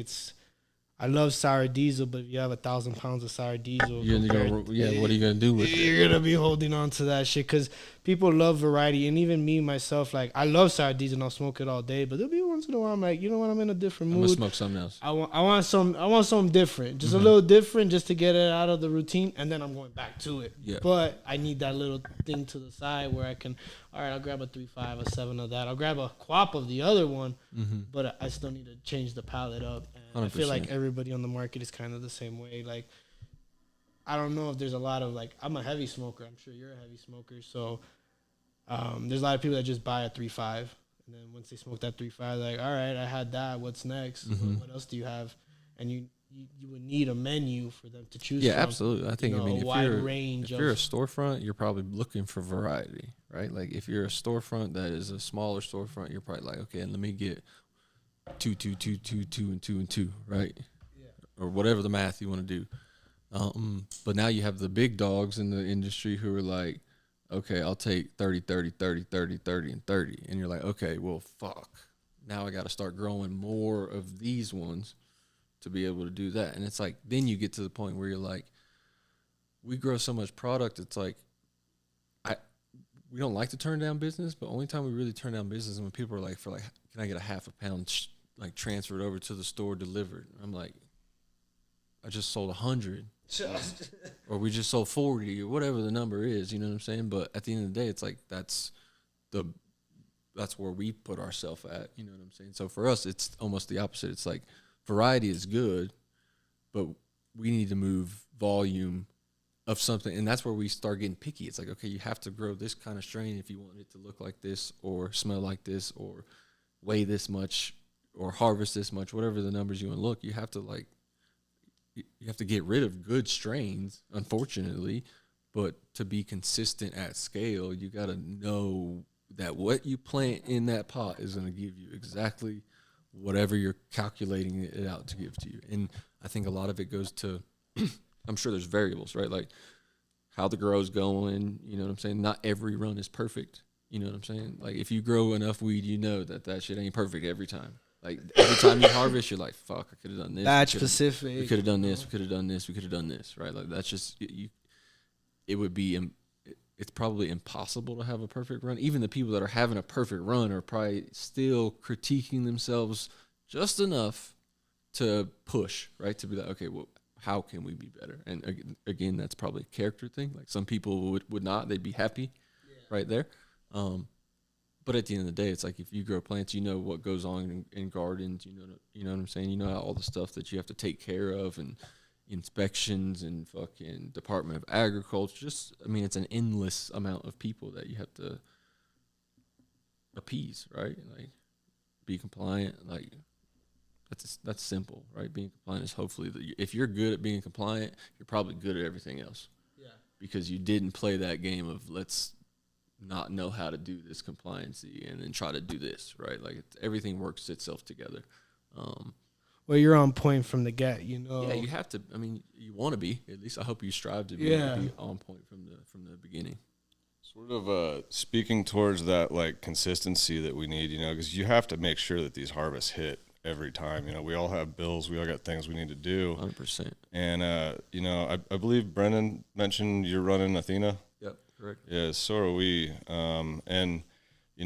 I love sour diesel, but if you have 1,000 pounds of sour diesel, What are you gonna do with it? You're gonna be holding on to that shit because people love variety, and even me myself, like I love sour diesel and I'll smoke it all day. But there'll be once in a while I'm like, you know what, I'm in a different I'm mood. gonna smoke something else. I want something different, just a little different, just to get it out of the routine, and then I'm going back to it. Yeah. But I need that little thing to the side where I can, all right, I'll grab a 3.5, a 7 of that. I'll grab a quap of the other one, but I still need to change the palette up. And I feel like everybody on the market is kind of the same way. Like, I don't know if there's a lot of like, I'm a heavy smoker. I'm sure you're a heavy smoker. So there's a lot of people that just buy a 3.5. And then once they smoke that 3.5, they're like, all right, I had that. What's next? What else do you have? And you would need a menu for them to choose from. Yeah, absolutely. I think, a wide range. If you're a storefront, you're probably looking for variety, right? Like if you're a storefront that is a smaller storefront, you're probably like, okay, and let me get 2, 2, 2, 2, 2, and 2 and 2, right? Yeah. Or whatever the math you want to do. But now you have the big dogs in the industry who are like, okay, I'll take 30, 30, 30, 30, 30, and 30. And you're like, okay, well, fuck. Now I got to start growing more of these ones to be able to do that. And it's like, then you get to the point where you're like, we grow so much product. It's like, we don't like to turn down business, but only time we really turn down business is when people are like, can I get a half a pound transferred over to the store delivered? I'm like, I just sold 100. Or we just sold 40 or whatever the number is, you know what I'm saying? But at the end of the day, it's like that's where we put ourselves at, you know what I'm saying? So for us, it's almost the opposite. It's like variety is good, but we need to move volume of something, and that's where we start getting picky. It's like, okay, you have to grow this kind of strain if you want it to look like this or smell like this or weigh this much or harvest this much, whatever the numbers you want to look. You have to get rid of good strains, unfortunately, but to be consistent at scale, you got to know that what you plant in that pot is going to give you exactly whatever you're calculating it out to give to you. And I think a lot of it goes to, I'm sure there's variables, right? Like how the grow's going, you know what I'm saying? Not every run is perfect, you know what I'm saying? Like if you grow enough weed, you know that shit ain't perfect every time. Like every time you harvest, you're like, "Fuck, I could have done this." Batch specific. We could have done this. We could have done this. We could have done this. Right? Like that's just you. It would be. It's probably impossible to have a perfect run. Even the people that are having a perfect run are probably still critiquing themselves just enough to push. Right? To be like, okay, well, how can we be better? And again, that's probably a character thing. Like some people would not. They'd be happy, right there. But at the end of the day, it's like if you grow plants, you know what goes on in gardens. You know what I'm saying. You know all the stuff that you have to take care of and inspections and fucking Department of Agriculture. Just, I mean, it's an endless amount of people that you have to appease, right? Like, be compliant. Like, that's simple, right? Being compliant is hopefully if you're good at being compliant, you're probably good at everything else. Yeah. Because you didn't play that game of let's not know how to do this compliancy and then try to do this, right? Like everything works itself together. Well, you're on point from the get, you know. Yeah, you have to. I mean, you want to be. At least I hope you strive to be, be on point from the beginning. Sort of speaking towards that like consistency that we need, because you have to make sure that these harvests hit every time. We all have bills, we all got things we need to do. 100%. And I believe Brennan mentioned you're running Athena. Yep, correct. Yeah, so are we. And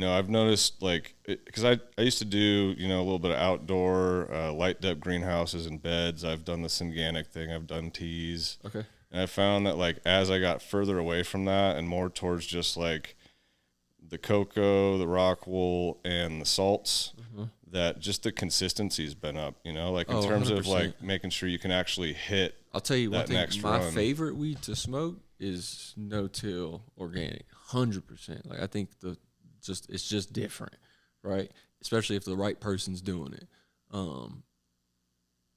I've noticed because I used to do a little bit of outdoor light depth greenhouses and beds. I've done the Synganic thing. I've done teas. Okay. And I found that as I got further away from that and more towards just the cocoa, the rock wool, and the salts, that just the consistency's been up. In terms 100%. of making sure you can actually hit. I'll tell you one that thing. next My run. favorite weed to smoke is no-till organic. 100%. Like I think it's just different, right? Especially if the right person's doing it.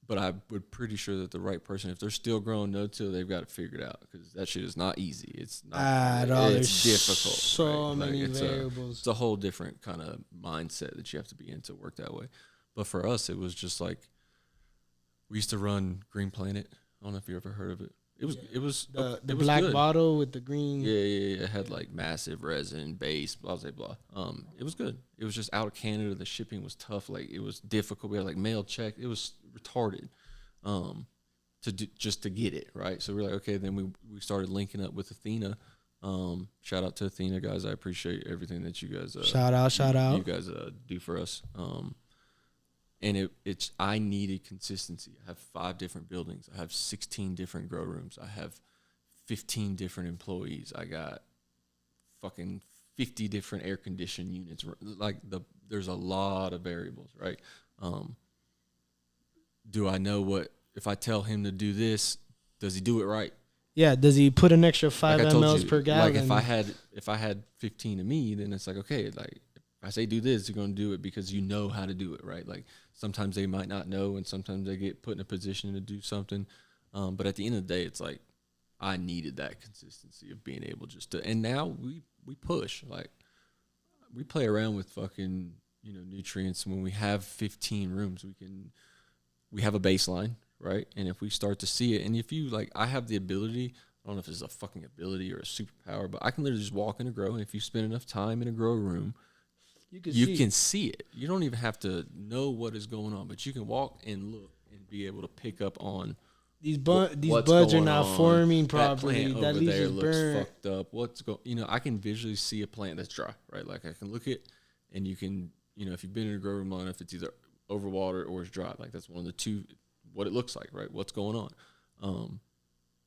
But I would pretty sure that the right person, if they're still growing no-till, they've got it figured out because that shit is not easy. It's not at all. It's difficult. So right? many it's variables. It's a whole different kind of mindset that you have to be in to work that way. But for us, it was just like we used to run Green Planet. I don't know if you ever heard of it. It was the it was black good. bottle with the green. Yeah. It had massive resin, base, blah, blah, blah. It was good. It was just out of Canada. The shipping was tough. It was difficult. We had mail check. It was retarded just to get it, right? So we're like, okay, then we started linking up with Athena. Shout out to Athena, guys. I appreciate everything that you guys shout out. You guys do for us. And I needed consistency. I have 5 different buildings. I have 16 different grow rooms. I have 15 different employees. I got fucking 50 different air conditioned units. There's a lot of variables, right? Do I know if I tell him to do this, does he do it right? Yeah, does he put an extra 5 mLs per gallon? If I had 15 of me, then it's okay, if I say do this, you're going to do it because you know how to do it, right? Sometimes they might not know, and sometimes they get put in a position to do something. But at the end of the day, it's I needed that consistency of being able just to. And now we push. We play around with fucking nutrients. When we have 15 rooms, we have a baseline, right? And if we start to see it, and if you I have the ability. I don't know if it's a fucking ability or a superpower, but I can literally just walk in a grow, and if you spend enough time in a grow room, you can see it. You don't even have to know what is going on, but you can walk and look and be able to pick up on these buds are not forming properly. That leaf is looks fucked up. What's going? I can visually see a plant that's dry, right? I can look at, and you can, if you've been in a grow room long enough, it's either overwatered or it's dry. That's one of the two. What it looks like, right? What's going on?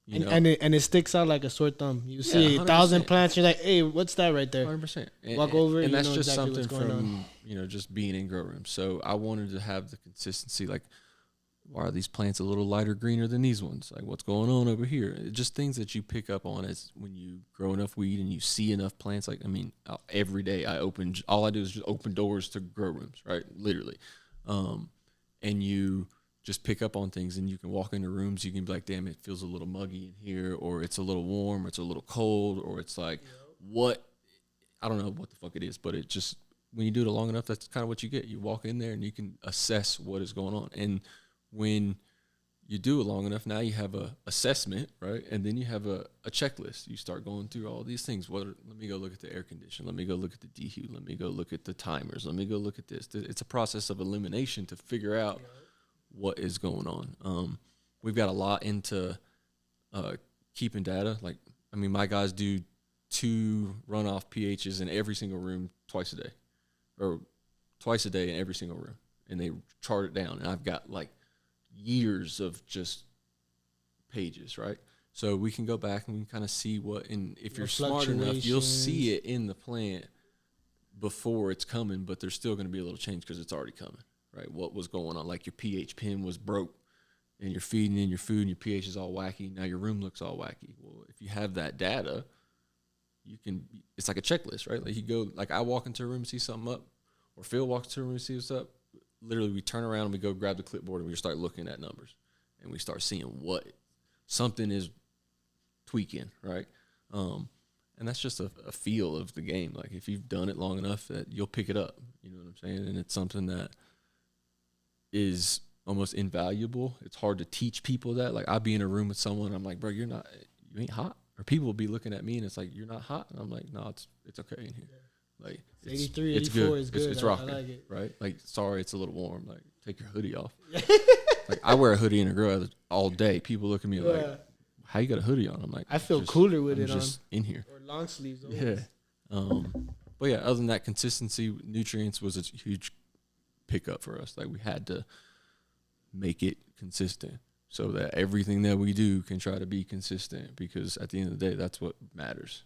And it sticks out like a sore thumb. You see 1,000 plants, you're like, hey, what's that right there? 100%. Walk over, and that's just exactly something from just being in grow rooms. So I wanted to have the consistency. Why are these plants a little lighter greener than these ones? What's going on over here? Just things that you pick up on as when you grow enough weed and you see enough plants. Every day all I do is just open doors to grow rooms, right? Literally, and you just pick up on things, and you can walk into rooms. You can be like, damn, it feels a little muggy in here, or it's a little warm, or it's a little cold, or it's what? I don't know what the fuck it is, but it just, when you do it long enough, that's kind of what you get. You walk in there and you can assess what is going on. And when you do it long enough, now you have a assessment, right? And then you have a checklist. You start going through all these things. Let me go look at the air condition. Let me go look at the dehu. Let me go look at the timers. Let me go look at this. It's a process of elimination to figure out what is going on. We've got a lot into keeping data. My guys do 2 runoff pHs in every single room twice a day in every single room, and they chart it down. And I've got years of just pages, right? So we can go back and we can kind of see what, and if you're smart enough, you'll see it in the plant before it's coming, but there's still going to be a little change because it's already coming, right? What was going on? Like your pH pen was broke and you're feeding in your food and your pH is all wacky. Now your room looks all wacky. Well, if you have that data, you can, it's like a checklist, right? Like you go, like I walk into a room and see something up, or Phil walks into a room and see what's up. Literally, we turn around and we go grab the clipboard and we start looking at numbers and we start seeing what something is tweaking, right? And that's just a feel of the game. Like if you've done it long enough, that you'll pick it up. You know what I'm saying? And it's something that is almost invaluable. It's hard to teach people that. Like I'll be in a room with someone, I'm like, bro, you ain't hot. Or people will be looking at me and it's like, you're not hot. And I'm like, no, it's okay in here. Like 83, it's 84 good. is good. It's I rocking, like it. right? Like, sorry, it's a little warm. Like, take your hoodie off. Like I wear a hoodie and a grill all day. People look at me like, how you got a hoodie on? I'm like, I feel cooler with I'm it just on. in here. Or long sleeves. Always. Yeah. But yeah, other than that, consistency, nutrients was a huge pickup for us. Like we had to make it consistent so that everything that we do can try to be consistent, because at the end of the day, that's what matters,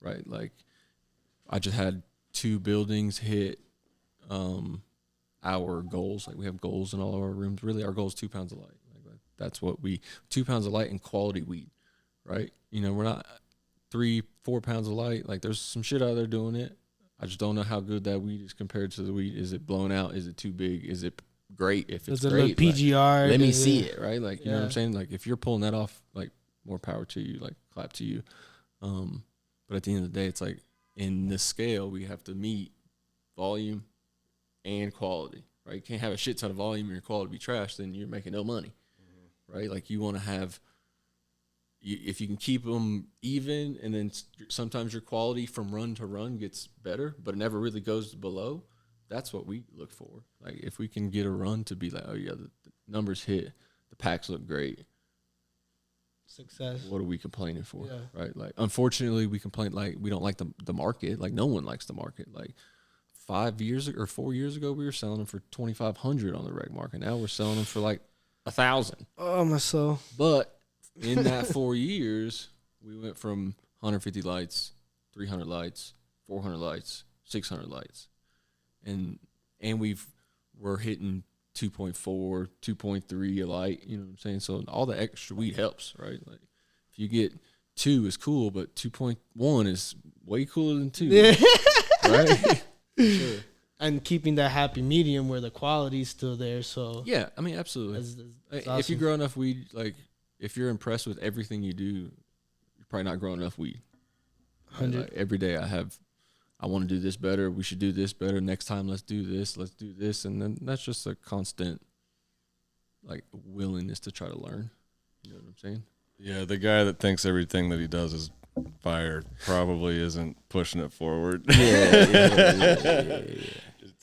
right? Like I just had 2 buildings hit our goals. Like we have goals in all of our rooms. Really, our goal is 2 pounds of light. Like that's what 2 pounds of light and quality weed, right? You know, we're not 3-4 pounds of light. Like there's some shit out there doing it. I just don't know how good that weed is compared to the weed. Is it blown out? Is it too big? Is it great? If it's great, look PGR. Like, let me see it, right? Like, you know what I'm saying? Like if you're pulling that off, like more power to you, like clap to you. But at the end of the day, it's like in this scale, we have to meet volume and quality, right? You can't have a shit ton of volume and your quality be trash, then you're making no money, right? Like you want to have, if you can keep them even, and then sometimes your quality from run to run gets better, but it never really goes below. That's what we look for. Like if we can get a run to be like, oh yeah, the numbers hit, the packs look great. Success. What are we complaining for? Yeah. Right? Like unfortunately we complain like we don't like the market. Like no one likes the market. Like 4 years ago we were selling them for $2,500 on the reg market. Now we're selling them for like $1,000. Oh my soul. But in that 4 years, we went from 150 lights, 300 lights, 400 lights, 600 lights. And we're hitting 2.4, 2.3 a light, you know what I'm saying? So all the extra weed helps, right? Like if you get 2 is cool, but 2.1 is way cooler than 2. Yeah. Right? Sure. And keeping that happy medium where the quality's still there. So yeah, I mean, absolutely. That's If you awesome. grow enough weed, like if you're impressed with everything you do, you're probably not growing enough weed. Right? Like, every day I want to do this better. We should do this better. Next time, let's do this. And then that's just a constant, like, willingness to try to learn. You know what I'm saying? Yeah, the guy that thinks everything that he does is fire probably isn't pushing it forward. Yeah.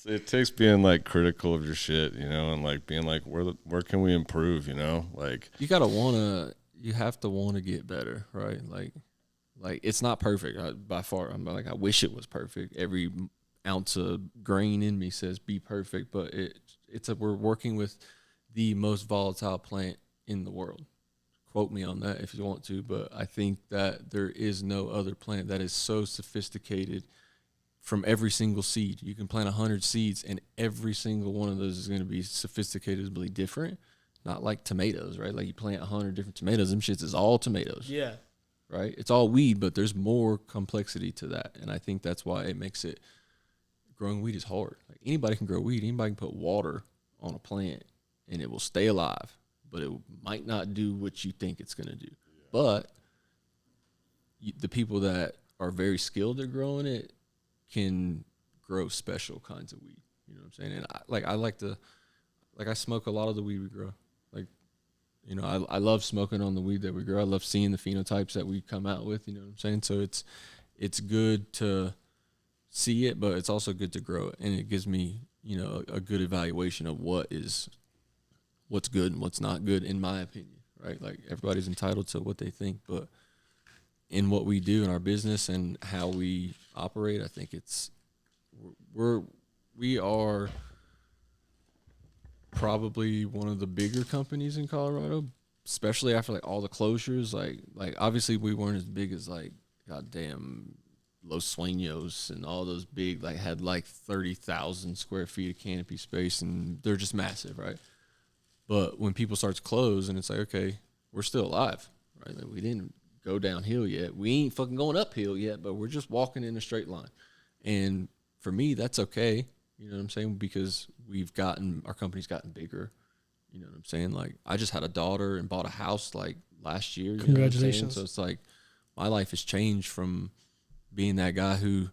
It takes being, like, critical of your shit, you know, and, like, being like, where can we improve, you know? Like, You have to want to get better, right? Like it's not perfect by far. I'm like, I wish it was perfect. Every ounce of grain in me says be perfect, but we're working with the most volatile plant in the world. Quote me on that if you want to, but I think that there is no other plant that is so sophisticated from every single seed. You can plant 100 seeds and every single one of those is going to be sophisticatedly different. Not like tomatoes, right? Like you plant 100 different tomatoes, them shits is all tomatoes. Yeah. Right? It's all weed, but there's more complexity to that. And I think that's why it makes it, growing weed is hard. Like anybody can grow weed. Anybody can put water on a plant and it will stay alive, but it might not do what you think it's going to do. Yeah. But the people that are very skilled at growing it can grow special kinds of weed. You know what I'm saying? And I smoke a lot of the weed we grow. Like, you know, I love smoking on the weed that we grow. I love seeing the phenotypes that we come out with, you know what I'm saying? So it's good to see it, but it's also good to grow it. And it gives me, you know, a good evaluation of what's good and what's not good, in my opinion, right? Like everybody's entitled to what they think, but in what we do in our business and how we operate, I think we are probably one of the bigger companies in Colorado, especially after like all the closures. Like obviously we weren't as big as like goddamn Los Sueños and all those big, like, had like 30,000 square feet of canopy space, and they're just massive, right? But when people start to close, and it's like, okay, we're still alive, right? Like, we didn't go downhill yet. We ain't fucking going uphill yet, but we're just walking in a straight line. And for me, that's okay. You know what I'm saying? Because our company's gotten bigger. You know what I'm saying? Like, I just had a daughter and bought a house like last year. Congratulations. You know what I'm saying? So it's like my life has changed from being that guy who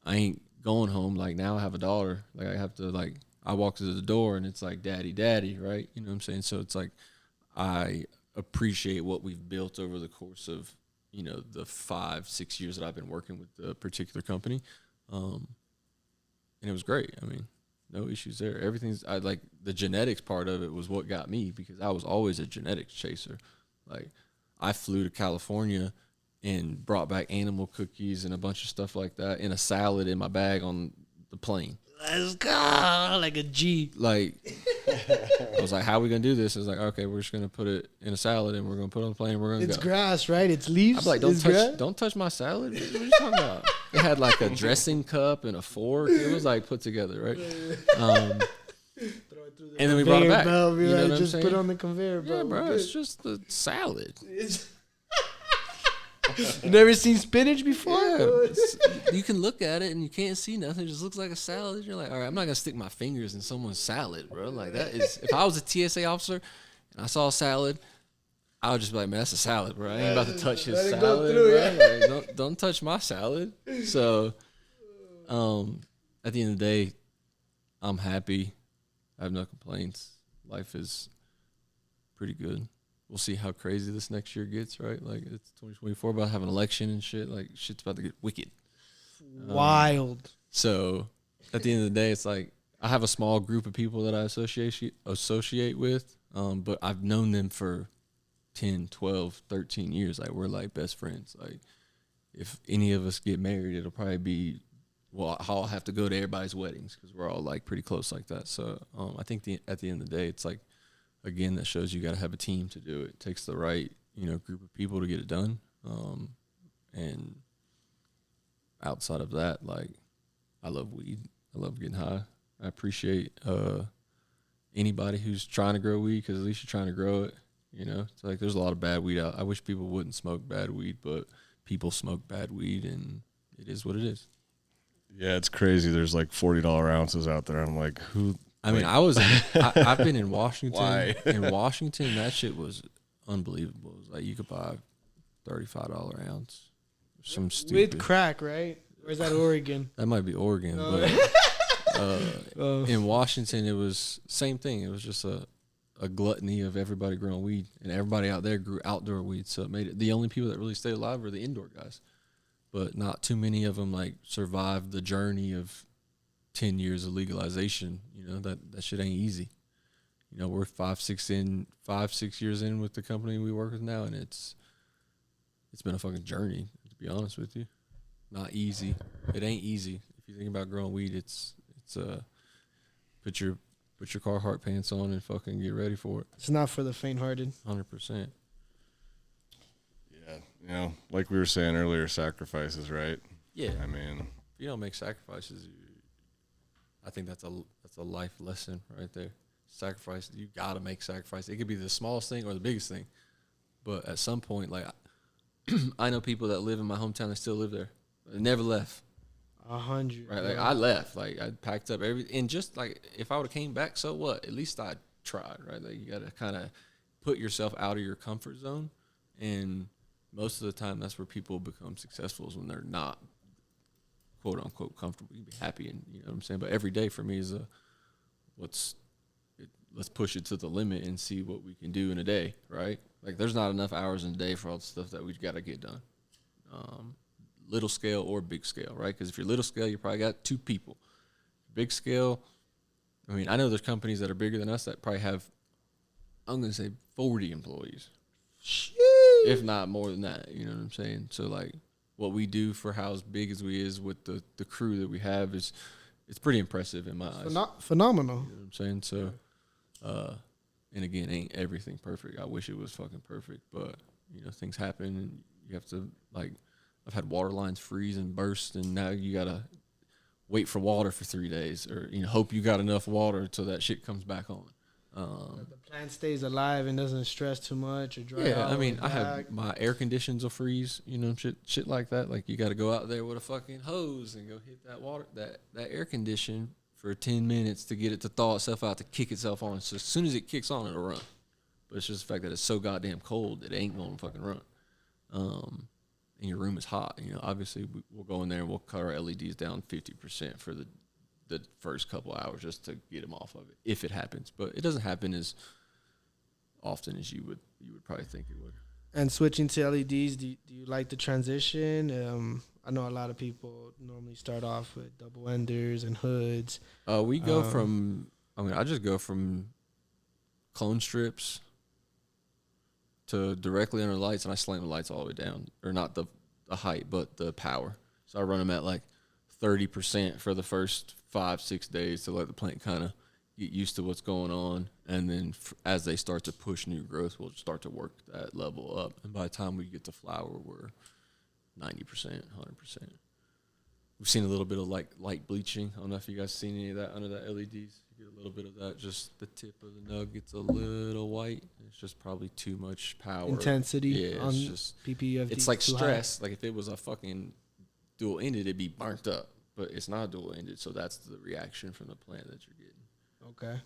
I ain't going home. Like, now I have a daughter. Like, I have to, like, I walk through the door and it's like, daddy, right? You know what I'm saying? So it's like, I appreciate what we've built over the course of, you know, the 5-6 years that I've been working with the particular company. And it was great. I mean, no issues there. I like the genetics part of it was what got me, because I was always a genetics chaser. Like, I flew to California and brought back animal cookies and a bunch of stuff like that in a salad in my bag on the plane. Let's go, like a G. Like, I was like, how are we going to do this? I was like, okay, we're just going to put it in a salad and we're going to put it on the plane and we're going to go. It's grass, right? It's leaves. I'm like, don't touch my salad. What are you talking about? It had like a dressing cup and a fork. It was like put together, right? And then we brought it back. Belt, you know what just I'm put saying? it on the conveyor belt. Yeah, bro, it's just a salad. You never seen spinach before? Yeah, you can look at it and you can't see nothing. It just looks like a salad. You're like, all right, I'm not gonna stick my fingers in someone's salad, bro. Like, that is, if I was a TSA officer and I saw a salad, I would just be like, man, that's a salad, bro. I ain't about to touch his salad, bro. Like, don't touch my salad. So, at the end of the day, I'm happy. I have no complaints. Life is pretty good. We'll see how crazy this next year gets, right? Like, it's 2024, about to have an election and shit. Like, shit's about to get wicked. Wild. So, at the end of the day, it's like, I have a small group of people that I associate with, but I've known them for 10, 12, 13 years. Like, we're like best friends. Like, if any of us get married, it'll probably be, well, I'll have to go to everybody's weddings because we're all like pretty close like that. So, I think at the end of the day, it's like, again, that shows you got to have a team to do it. It takes the right, you know, group of people to get it done. And outside of that, like, I love weed. I love getting high. I appreciate anybody who's trying to grow weed, because at least you're trying to grow it. You know, it's like there's a lot of bad weed out. I wish people wouldn't smoke bad weed, but people smoke bad weed, and it is what it is. Yeah, it's crazy. There's like $40 ounces out there. I'm like, who? I mean, I've been in Washington. Why? In Washington, that shit was unbelievable. It was like you could buy $35 ounce. Some stupid. With crack, right? Or is that Oregon? That might be Oregon, but in Washington, it was same thing. It was just a gluttony of everybody growing weed, and everybody out there grew outdoor weed. So it made it, the only people that really stayed alive were the indoor guys, but not too many of them like survived the journey of 10 years of legalization. You know, that shit ain't easy. You know, we're 5-6 years in with the company we work with now, and it's been a fucking journey, to be honest with you. Not easy. It ain't easy. If you think about growing weed, it's put your Carhartt pants on and fucking get ready for it. It's not for the faint-hearted. 100%. Yeah, you know, like we were saying earlier, sacrifices, right? Yeah. I mean, If you don't make sacrifices, I think that's a life lesson right there. Sacrifice, you gotta make sacrifice. It could be the smallest thing or the biggest thing, but at some point, like, I know people that live in my hometown that still live there. They never left. 100. Right, like, I left. Like, I packed up everything, and just like, if I would have came back, so what? At least I tried. Right, like, you gotta kind of put yourself out of your comfort zone, and most of the time, that's where people become successful, is when they're not, quote unquote, comfortable. You can be happy, and you know what I'm saying. But every day for me is let's push it to the limit and see what we can do in a day. Right, like, there's not enough hours in a day for all the stuff that we've got to get done. Little scale or big scale, right? Because if you're little scale, you probably got 2 people. Big scale, I mean, I know there's companies that are bigger than us that probably have, I'm going to say 40 employees. Sheesh. If not more than that, you know what I'm saying? So, like, what we do for how as big as we is with the crew that we have is, it's pretty impressive in my eyes. Phenomenal. You know what I'm saying? So, and again, ain't everything perfect. I wish it was fucking perfect, but, you know, things happen, and you have to, like, I've had water lines freeze and burst, and now you gotta wait for water for 3 days, or hope you got enough water until that shit comes back on. The plant stays alive and doesn't stress too much or dry Yeah, out. I mean, or I have black. my air conditions will freeze, shit like that. Like you got to go out there with a fucking hose and go hit that water, that air condition for 10 minutes to get it to thaw itself out, to kick itself on. So as soon as it kicks on, it'll run. But it's just the fact that it's so goddamn cold, it ain't gonna fucking run. And your room is hot. Obviously we'll go in there and we'll cut our LEDs down 50% for the first couple hours just to get them off of it, if it happens. But it doesn't happen as often as you would probably think it would. And switching to LEDs, do you like the transition? I know a lot of people normally start off with double enders and hoods. We go I just go from clone strips to directly under the lights, and I slam the lights all the way down, or not the height, but the power. So I run them at like 30% for the first 5-6 days to let the plant kind of get used to what's going on, and then as they start to push new growth, we'll start to work that level up, and by the time we get to flower, we're 90%, 100%. We've seen a little bit of light bleaching. I don't know if you guys seen any of that under that LEDs. You get a little bit of that, just the tip of the nug gets a little white. It's just probably too much power. Intensity. Yeah, on it's just PPFD. it's like stress. Like if it was a fucking dual ended, it'd be burnt up. But it's not dual ended, so that's the reaction from the plant that you're getting. Okay.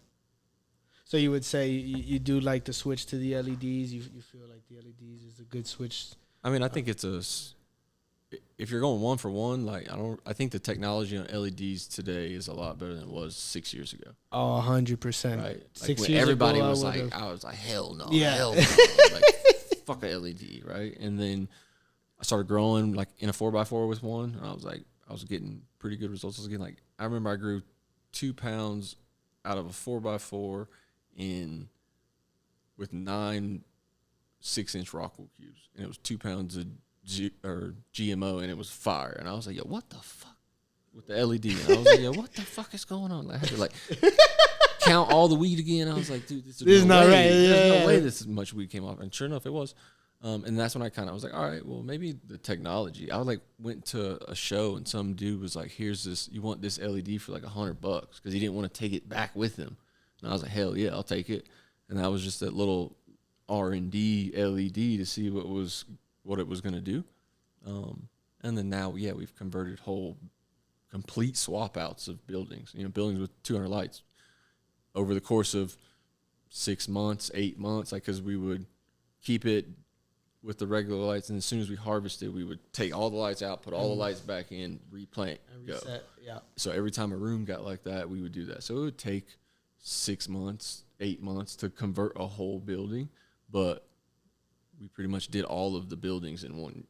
So you would say you do like to switch to the LEDs. You feel like the LEDs is a good switch. I mean, I think if you're going one for one, I think the technology on LEDs today is a lot better than it was 6 years ago. Oh, 100%. Right? 6 when years everybody ago, was I was like, hell no, Yeah. hell no. Like, fuck a LED, right? And then I started growing like in a 4x4 with one, and I was getting pretty good results. I remember I grew 2 pounds out of a 4x4 with 9 6-inch Rockwool cubes, and it was 2 pounds of GMO, and it was fire. And I was like, yo, what the fuck with the LED? And I was like, yo, what the fuck is going on? I had to count all the weed again. I was like, dude, this is not way. right. There's no way this much weed came off. And sure enough, it was. And that's when I was like, all right, well, maybe the technology. I went to a show, and some dude was like, here's this, you want this LED for like $100, because he didn't want to take it back with him. And I was like, hell yeah, I'll take it. And that was just that little R&D LED to see what it was going to do. And then now, we've converted whole complete swap outs of buildings, buildings with 200 lights over the course of 6 months, 8 months, because we would keep it with the regular lights, and as soon as we harvested, we would take all the lights out, put all the lights back in, replant, And go. reset. Yeah. So every time a room got like that, we would do that. So it would take 6 months, 8 months to convert a whole building, but we pretty much did all of the buildings in one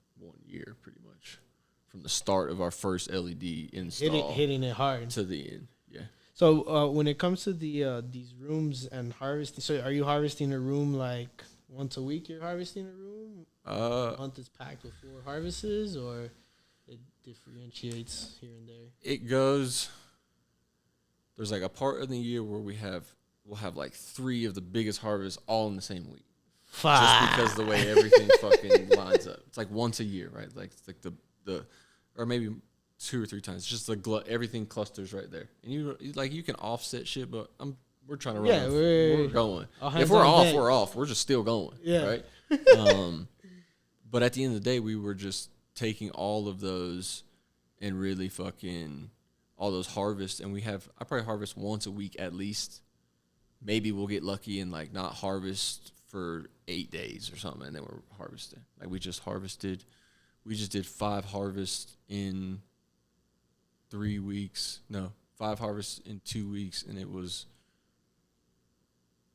year, pretty much, from the start of our first LED install Hitting it hard to the end. Yeah. So when it comes to these rooms and harvesting, so are you harvesting a room like once a week? You're harvesting a room. A month is packed with 4 harvests, or it differentiates here and there. It goes. There's like a part of the year where we'll have like 3 of the biggest harvests all in the same week. Just because of the way everything fucking lines up. It's like once a year, right? Like it's like the or maybe 2 or 3 times. It's just everything clusters right there, and you can offset shit, but we're trying to run. Yeah, we're going. hands If we're on off, deck. we're off. We're just still going. Yeah. Right. But at the end of the day, we were just taking all of those and really fucking all those harvests, and I probably harvest once a week at least. Maybe we'll get lucky and not harvest for 8 days or something, and then we're harvesting. We just did 5 harvests in 3 weeks. No, 5 harvests in 2 weeks, and it was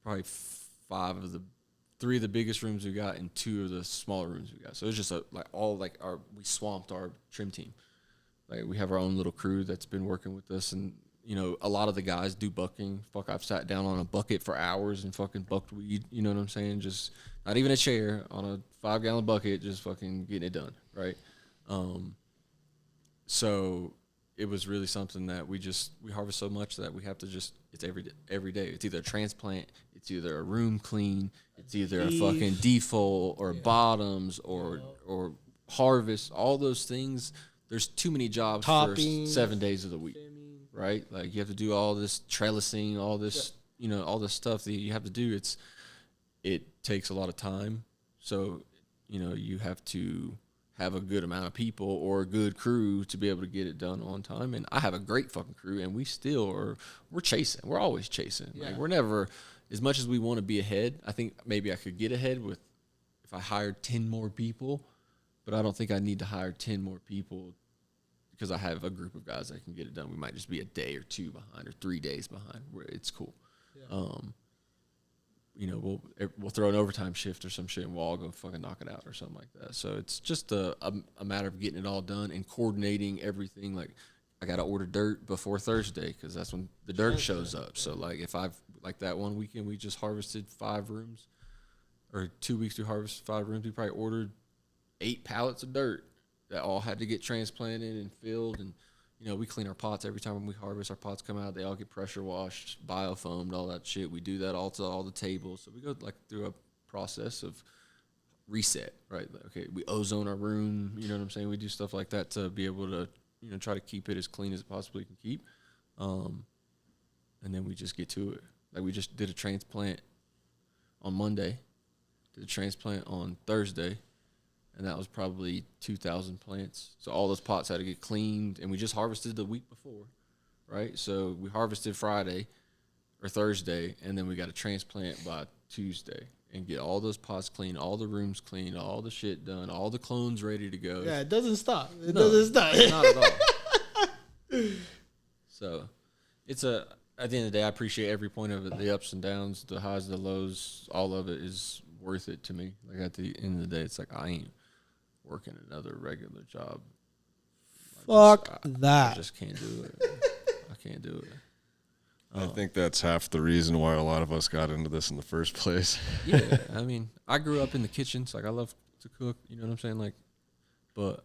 probably 3 of the biggest rooms we got and 2 of the smaller rooms we got. So it was just we swamped our trim team. We have our own little crew that's been working with us, and a lot of the guys do bucking. I've sat down on a bucket for hours and fucking bucked weed. You know what I'm saying? Just not even a chair, on a 5-gallon bucket, just fucking getting it done, right? So it was really something that we harvest so much that we have to it's every day. It's either a transplant, it's either a room clean, it's either a fucking default or bottoms or harvest, all those things. There's too many jobs Topping. for 7 days of the week, right? Like you have to do all this trellising, all this, all this stuff that you have to do. It takes a lot of time. So, you have to have a good amount of people or a good crew to be able to get it done on time. And I have a great fucking crew, and we're chasing. We're always chasing. Yeah. Like we're never, as much as we want to be ahead. I think maybe I could get ahead if I hired 10 more people, but I don't think I need to hire 10 more people because I have a group of guys that can get it done. We might just be a day or two behind or 3 days behind where it's cool. Yeah. We'll throw an overtime shift or some shit and we'll all go fucking knock it out or something like that. So it's just a matter of getting it all done and coordinating everything. Like I got to order dirt before Thursday because that's when the dirt shows up. So like like that one weekend we just harvested 5 rooms, or 2 weeks to harvest 5 rooms. We probably ordered 8 pallets of dirt that all had to get transplanted and filled. And, we clean our pots every time we harvest. Our pots come out. They all get pressure washed, biofoamed, all that shit. We do that all to all the tables. So we go through a process of reset, right? Like, okay, we ozone our room. You know what I'm saying? We do stuff like that to be able to, try to keep it as clean as it possibly can keep. And then we just get to it. Like we just did a transplant on Monday, did a transplant on Thursday, and that was probably 2,000 plants. So all those pots had to get cleaned, and we just harvested the week before, right? So we harvested Friday or Thursday, and then we got a transplant by Tuesday and get all those pots clean, all the rooms clean, all the shit done, all the clones ready to go. Yeah, it doesn't stop. It doesn't stop. Not at all. So at the end of the day, I appreciate every point of it, the ups and downs, the highs, the lows, all of it is worth it to me. Like at the end of the day, it's like I ain't working another regular job. Fuck I that. just can't do it. I can't do it. I think that's half the reason why a lot of us got into this in the first place. Yeah, I mean, I grew up in the kitchen, so like I love to cook. You know what I'm saying? Like, but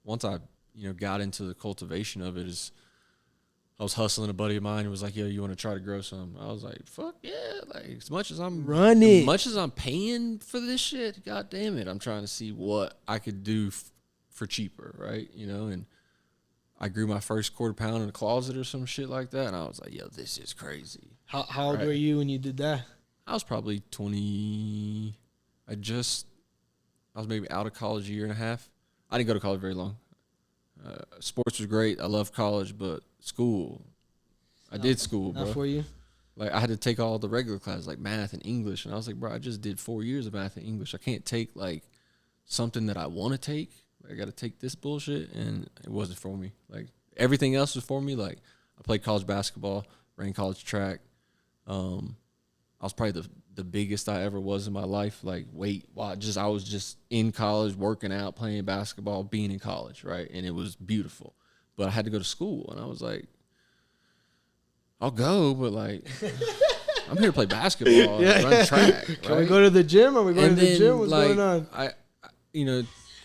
once I got into the cultivation of it, I was hustling a buddy of mine who was like, "Yo, you want to try to grow some?" I was like, "Fuck yeah!" Like as much as I'm paying for this shit, god damn it, I'm trying to see what I could do for cheaper, right? And I grew my first quarter pound in a closet or some shit like that, and I was like, "Yo, this is crazy." How old were you when you did that? I was probably 20. I was maybe out of college a year and a half. I didn't go to college very long. Sports was great. I loved college, but school, I did school, bro. Not for you? Like, I had to take all the regular classes, like math and English. And I was like, bro, I just did 4 years of math and English. I can't take, like, something that I want to take. I got to take this bullshit. And it wasn't for me. Like, everything else was for me. Like, I played college basketball, ran college track. I was probably the biggest I ever was in my life. Like, I was just in college, working out, playing basketball, being in college, right? And it was beautiful. But I had to go to school, and I was like, I'll go, but like, I'm here to play basketball and run track. Right? Can we go to the gym? Are we going to the gym? What's going on?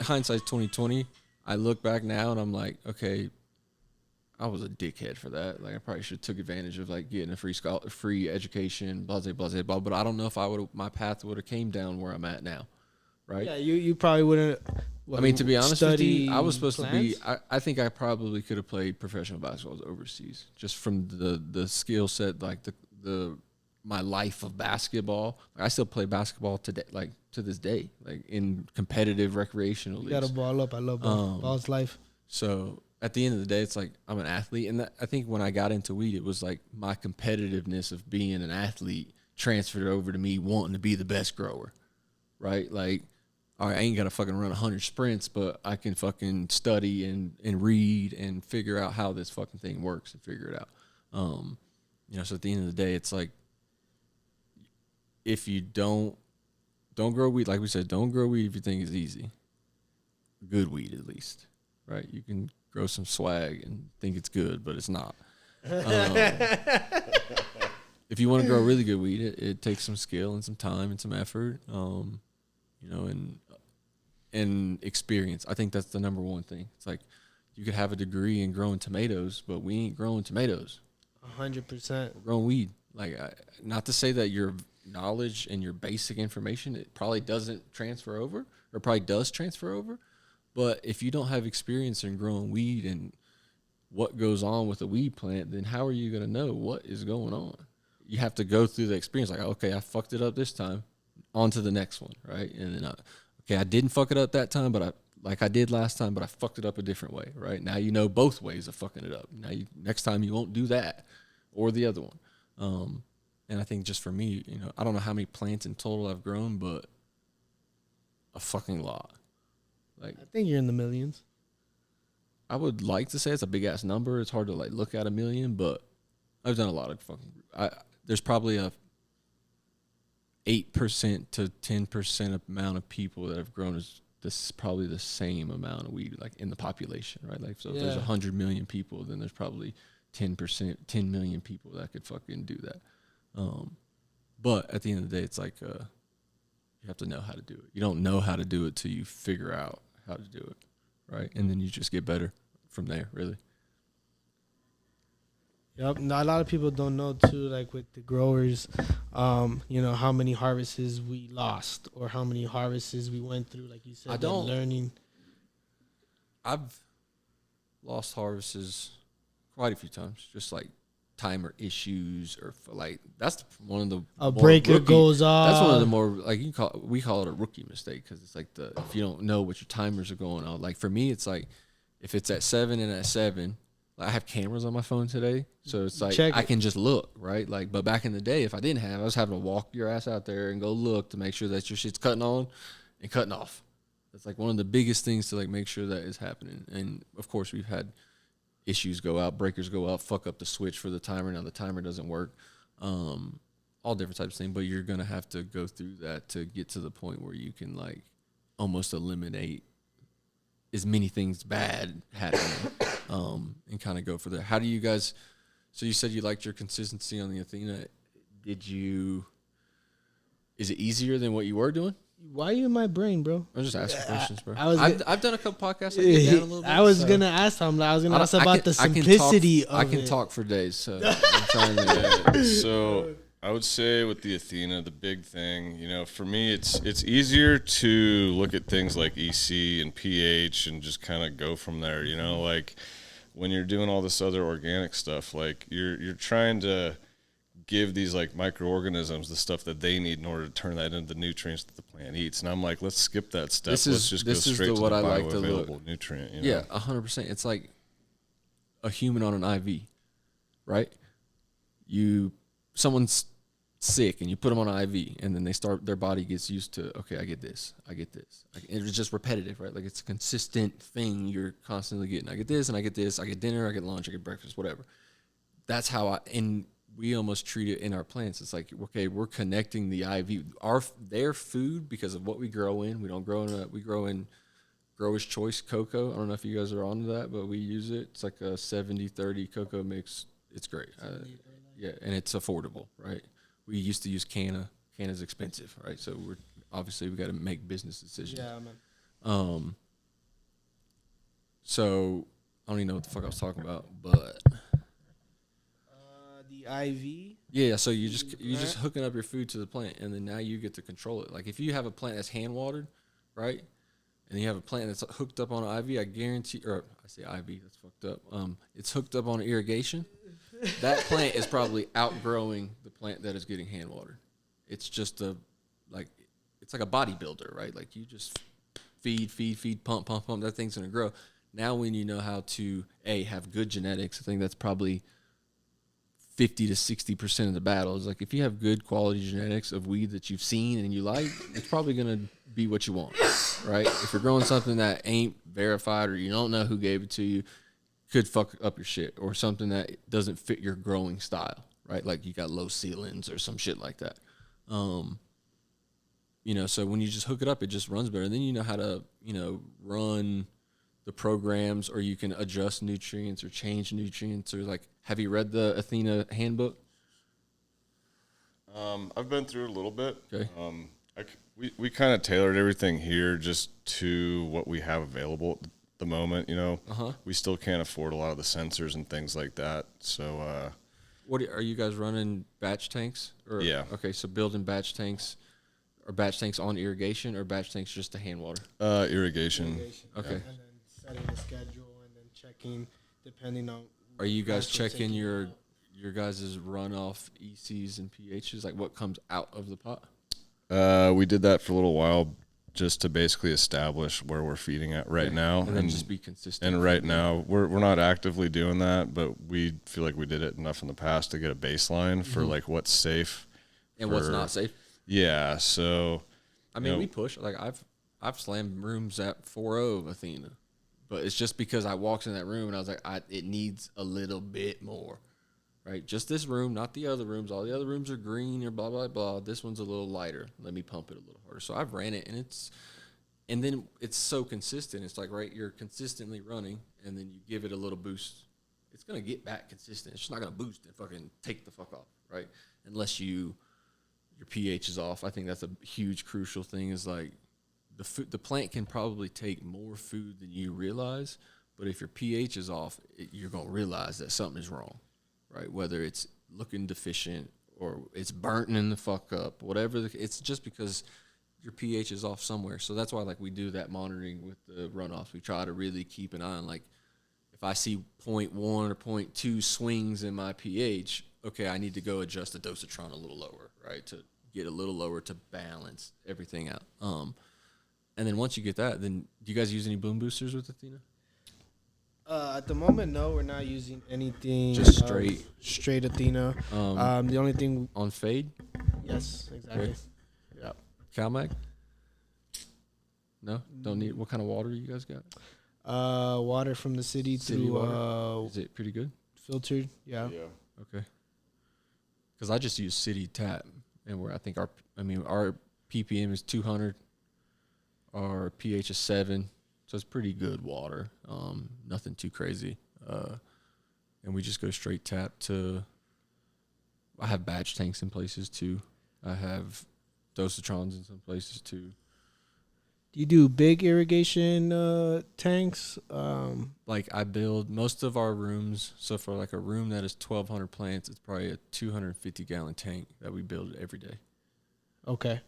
Hindsight's 2020. I look back now and I'm like, okay, I was a dickhead for that. Like, I probably should have took advantage of like getting a free education, blah, blah, blah. But I don't know if my path would have came down where I'm at now, right? Yeah, you probably wouldn't. I mean, to be honest with you, I was supposed to be. I think I probably could have played professional basketball overseas, just from the skill set, like my life of basketball. Like, I still play basketball today, like to this day, like in competitive recreational leagues. You got to ball up. I love ball. Ball's life. So at the end of the day, it's like I'm an athlete, and I think when I got into weed, it was like my competitiveness of being an athlete transferred over to me wanting to be the best grower, right? Like, all right, I ain't got to fucking run 100 sprints, but I can fucking study and read and figure out how this fucking thing works and figure it out. So at the end of the day, it's like, if you don't grow weed, like we said, don't grow weed if you think it's easy. Good weed, at least, right? You can grow some swag and think it's good, but it's not. If you want to grow really good weed, it takes some skill and some time and some effort. And experience. I think that's the number one thing. It's like, you could have a degree in growing tomatoes, but we ain't growing tomatoes. 100%. We're growing weed. Like, not to say that your knowledge and your basic information, it probably doesn't transfer over, or probably does transfer over, But if you don't have experience in growing weed and what goes on with a weed plant, then how are you going to know what is going on? You have to go through the experience. Like, okay, I fucked it up this time. On to the next one, right? And then, okay, I didn't fuck it up that time, but like I did last time, but I fucked it up a different way, right? Now you know both ways of fucking it up. Now next time you won't do that or the other one. And I think just for me, I don't know how many plants in total I've grown, but a fucking lot. Like, I think you're in the millions. I would like to say it's a big ass number. It's hard to like look at a million, but I've done a lot of fucking. There's probably a 8% to 10% amount of people that have grown as this is probably the same amount of weed like in the population, right? Like, so if there's 100 million people, then there's probably 10%, 10 million people that could fucking do that. But at the end of the day, it's like you have to know how to do it. You don't know how to do it till you figure out how to do it, right? And then you just get better from there, really. Yep. Now, a lot of people don't know too, like with the growers, how many harvests we lost or how many harvests we went through. Like you said, learning. I've lost harvests quite a few times, just like timer issues or that's one of the breaker goes off. That's one of the more like we call it a rookie mistake because it's like if you don't know what your timers are going on. Like for me, it's like if it's at 7 and at 7. I have cameras on my phone today, so it's like I can just look, right? Like, but back in the day, if I didn't have, I was having to walk your ass out there and go look to make sure that your shit's cutting on and cutting off. That's like one of the biggest things to like make sure that is happening. And of course, we've had issues go out, breakers go out, fuck up the switch for the timer. Now the timer doesn't work. All different types of things, but you're gonna have to go through that to get to the point where you can like almost eliminate as many things bad happening, and kind of go for there. How do you guys? So you said you liked your consistency on the Athena. Is it easier than what you were doing? Why are you in my brain, bro? I'm just asking questions, bro. I've done a couple podcasts. I get down a little bit. I was gonna ask him. I was gonna ask about the simplicity of it. I can talk for days. So I'm trying to. So I would say with the Athena, the big thing, for me, it's easier to look at things like EC and pH and just kind of go from there. Like when you're doing all this other organic stuff, like you're trying to give these like microorganisms the stuff that they need in order to turn that into the nutrients that the plant eats. And I'm like, let's skip that step. Let's just go straight to the bioavailable nutrient. Yeah, 100%. It's like a human on an IV, right? Someone's sick and you put them on an IV and then their body gets used to, okay, I get this. It's just repetitive, right? Like it's a consistent thing you're constantly getting. I get this and I get this. I get dinner, I get lunch, I get breakfast, whatever. That's how we almost treat it in our plants. It's like, okay, we're connecting the IV, their food because of what we grow in. We don't grow we grow in Grower's Choice cocoa. I don't know if you guys are onto that, but we use it. It's like a 70-30 cocoa mix. It's great. Yeah, and it's affordable, right? We used to use Canna. Canna's expensive, right? So we got to make business decisions. Yeah, man. So I don't even know what the fuck I was talking about, but the IV. Yeah, so you're just hooking up your food to the plant, and then now you get to control it. Like if you have a plant that's hand watered, right, and you have a plant that's hooked up on an IV, I guarantee, or I say IV, that's fucked up. It's hooked up on irrigation. That plant is probably outgrowing the plant that is getting hand watered. It's just it's like a bodybuilder, right? Like you just feed, pump. That thing's gonna grow. Now, when you know how to have good genetics, I think that's probably 50 to 60% of the battle. Is like if you have good quality genetics of weed that you've seen and you like, it's probably gonna be what you want, right? If you're growing something that ain't verified or you don't know who gave it to you, could fuck up your shit, or something that doesn't fit your growing style, right? Like you got low ceilings or some shit like that. So when you just hook it up, it just runs better. And then you know how to, run the programs, or you can adjust nutrients or change nutrients, or like, have you read the Athena handbook? I've been through it a little bit. Okay. We kind of tailored everything here just to what we have available at the moment. We still can't afford a lot of the sensors and things like that. So, what are you guys running? Batch tanks? Yeah. Okay, so building batch tanks. are batch tanks on irrigation or batch tanks just to hand water? Irrigation. Okay. And then setting the schedule and then checking depending on. Are you guys plants we're checking taking your out. guys' runoff ECs and pHs, like what comes out of the pot? We did that for a little while just to basically establish where we're feeding at right now. And then just be consistent. And right now, we're not actively doing that, but we feel like we did it enough in the past to get a baseline for like what's safe and what's not safe. Yeah, so I mean, we push. Like I've slammed rooms at 4.0 Athena, but it's just because I walked in that room and I was like, it needs a little bit more, right? Just this room, not the other rooms. All the other rooms are green or blah blah blah. This one's a little lighter. Let me pump it a little harder. So I've ran it, and then it's so consistent. It's like you're consistently running, and then you give it a little boost. It's gonna get back consistent. It's just not gonna boost and fucking take the fuck off, right? Unless your pH is off. I think that's a huge crucial thing. Is like the plant can probably take more food than you realize, but if your pH is off, you're gonna realize that something is wrong, right? Whether it's looking deficient or it's burning the fuck up, whatever. It's just because your pH is off somewhere. So that's why like we do that monitoring with the runoffs. We try to really keep an eye on like if I see 0.1 or 0.2 swings in my pH, okay, I need to go adjust the dosatron a little lower, right, to get a little lower to balance everything out. And then once you get that, then do you guys use any boom boosters with Athena? At the moment, no, we're not using anything. Just straight Athena. The only thing. On fade? Yes, exactly. Okay. Yeah. CalMag? No, don't need. What kind of water you guys got? Water from the city through water? Is it pretty good? Filtered. Yeah. Okay. Because I just use city tap, and where I think our ppm is 200, our pH is 7, so it's pretty good water. Nothing too crazy, and we just go straight tap to. I have batch tanks in places too. I have dosatrons in some places too. Do you do big irrigation tanks? Like I build most of our rooms. So for like a room that is 1,200 plants, it's probably a 250-gallon tank that we build every day. Okay.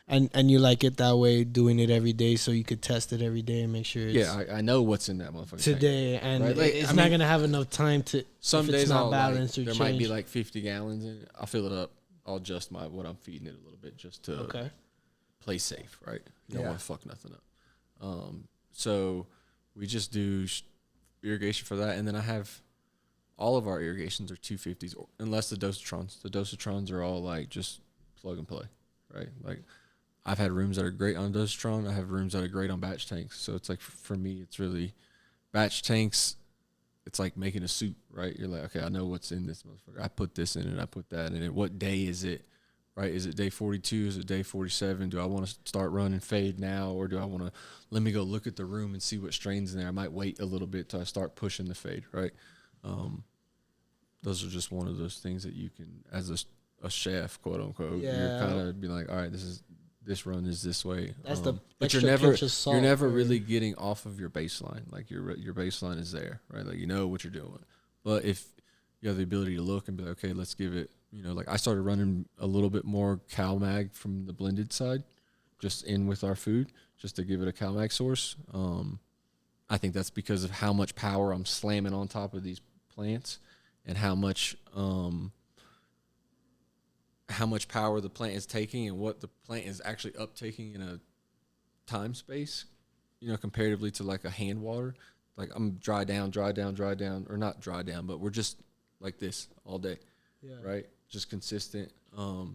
And you like it that way, doing it every day, so you could test it every day and make sure it's I know what's in that motherfucker today, tank, and right? Like, it's not gonna have enough time to. Some if days it's not I'll balanced there or might be changed. like 50 gallons in it. I'll fill it up. I'll adjust what I'm feeding it a little bit just to play safe, right? You don't want to fuck nothing up. So we just do irrigation for that, and then I have all of our irrigations are 250s, unless the dosatrons. The dosatrons are all like just plug and play, right? Like I've had rooms that are great on dosatron. I have rooms that are great on batch tanks. So it's like for me, it's really batch tanks. It's like making a soup, right? You're like, okay, I know what's in this motherfucker. I put this in it. I put that in it. What day is it? Right? Is it day 42? Is it day 47? Do I want to start running fade now, or do I want to let me go look at the room and see what strains in there? I might wait a little bit till I start pushing the fade, right? Those are just one of those things that you can, as a chef, quote unquote, you're kind of be like, all right, this run is this way. That's the but extra pinch of salt, you're never really getting off of your baseline. Like your baseline is there, right? Like you know what you're doing. But if you have the ability to look and be like, okay, let's give it. Like I started running a little bit more CalMag from the blended side, just in with our food, just to give it a CalMag source. I think that's because of how much power I'm slamming on top of these plants, and how much power the plant is taking, and what the plant is actually uptaking in a time space, comparatively to like a hand water. Like I'm dry down, or not dry down, but we're just like this all day, right? Just consistent.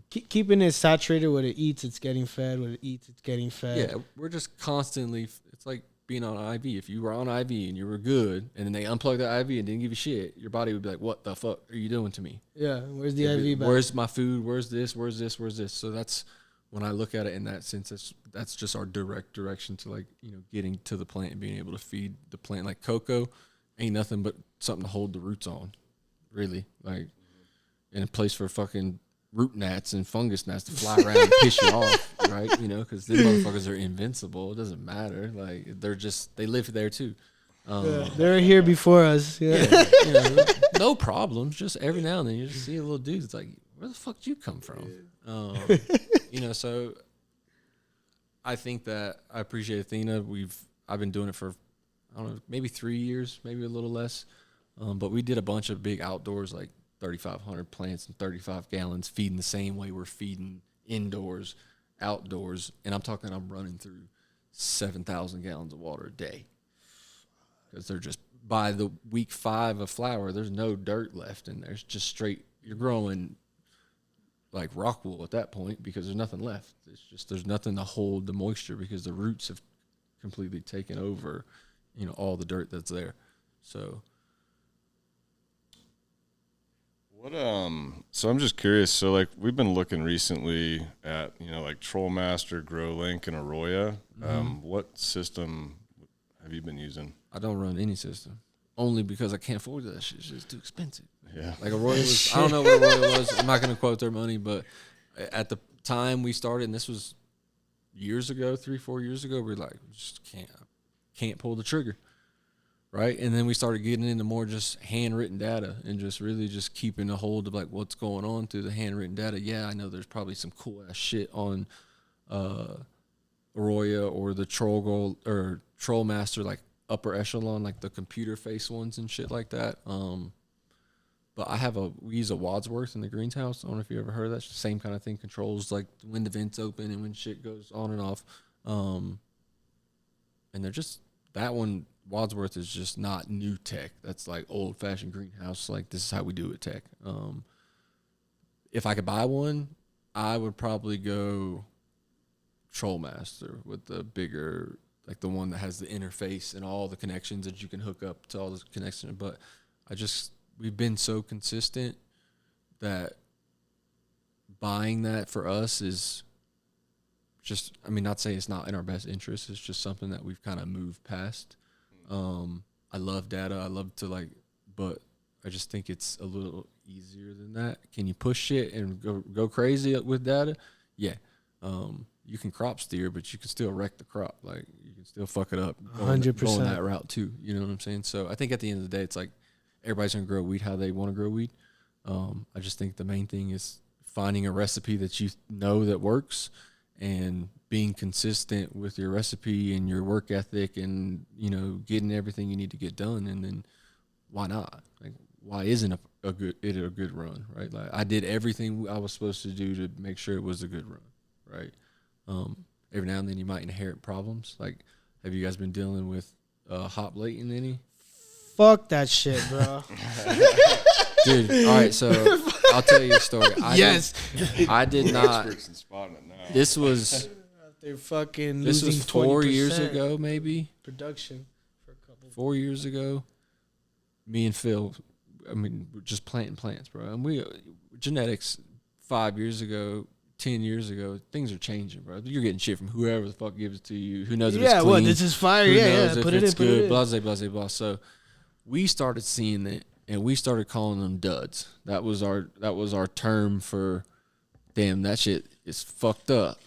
Keeping it saturated. What it eats, it's getting fed. What it eats, it's getting fed. Yeah, we're just constantly. It's like being on IV. If you were on IV and you were good, and then they unplugged the IV and didn't give you shit, your body would be like, "What the fuck are you doing to me? Yeah, where's the IV back? Where's my food? Where's this? Where's this? Where's this?" So that's when I look at it in that sense. That's just our direct direction to like getting to the plant and being able to feed the plant. Like cocoa ain't nothing but something to hold the roots on, really. Like in a place for fucking root gnats and fungus gnats to fly around and piss you off, right? Because them motherfuckers are invincible. It doesn't matter. Like they live there too. They're here before us. Yeah. No problems. Just every now and then you just see a little dude. It's like, where the fuck did you come from? So I think that I appreciate Athena. I've been doing it for, I don't know, maybe 3 years, maybe a little less. But we did a bunch of big outdoors, like 3,500 plants and 35 gallons, feeding the same way we're feeding indoors, outdoors. And I'm running through 7,000 gallons of water a day. Because they're just, by the week 5 of flower, there's no dirt left in there. It's just straight, you're growing like rock wool at that point because there's nothing left. It's just, there's nothing to hold the moisture because the roots have completely taken over, all the dirt that's there. So what so I'm just curious, so like we've been looking recently at like Trollmaster, GrowLink, and Arroyo. What system have you been using? I don't run any system only because I can't afford that shit. It's just too expensive. Yeah, like Arroyo was, I don't know what Arroyo was. I'm not going to quote their money, but at the time we started, and this was years ago, 3-4 years ago, we were like, we just can't pull the trigger, right? And then we started getting into more just handwritten data and just really just keeping a hold of like what's going on through the handwritten data. Yeah, I know there's probably some cool ass shit on Arroyo or the Trollmaster, like upper echelon, like the computer face ones and shit like that. But we use a Wadsworth in the greenhouse. I don't know if you ever heard of that. It's the same kind of thing. Controls like when the vents open and when shit goes on and off. And they're just, that one, Wadsworth is just not new tech. That's like old fashioned greenhouse. Like this is how we do it tech. If I could buy one, I would probably go Trollmaster with the bigger, like the one that has the interface and all the connections that you can hook up to all the connections. But we've been so consistent that buying that for us is just, not saying it's not in our best interest. It's just something that we've kind of moved past. I love data. I love to but I just think it's a little easier than that. Can you push it and go crazy with data? Yeah. You can crop steer, but you can still wreck the crop. Like you can still fuck it up. 100%. Going that route too. You know what I'm saying? So I think at the end of the day, it's like everybody's gonna grow weed how they want to grow weed. I just think the main thing is finding a recipe that you know that works and being consistent with your recipe and your work ethic and, getting everything you need to get done. And then why not? Like, why isn't it a good run, right? Like I did everything I was supposed to do to make sure it was a good run, right? Every now and then you might inherit problems. Like, have you guys been dealing with hop latent any? Fuck that shit, bro. Dude, all right, so I'll tell you a story. I did not. This was. They're fucking. This was 4 years ago, maybe. Production for a couple. 4 years ago, me and Phil, we're just planting plants, bro. And genetics 5 years ago, 10 years ago, things are changing, bro. You're getting shit from whoever the fuck gives it to you. Who knows if it's clean? Yeah, this is fire. Who Yeah, knows if put it's it in, good, blah, blah, blah. So we started seeing it, and we started calling them duds. That was our term for, damn, that shit is fucked up,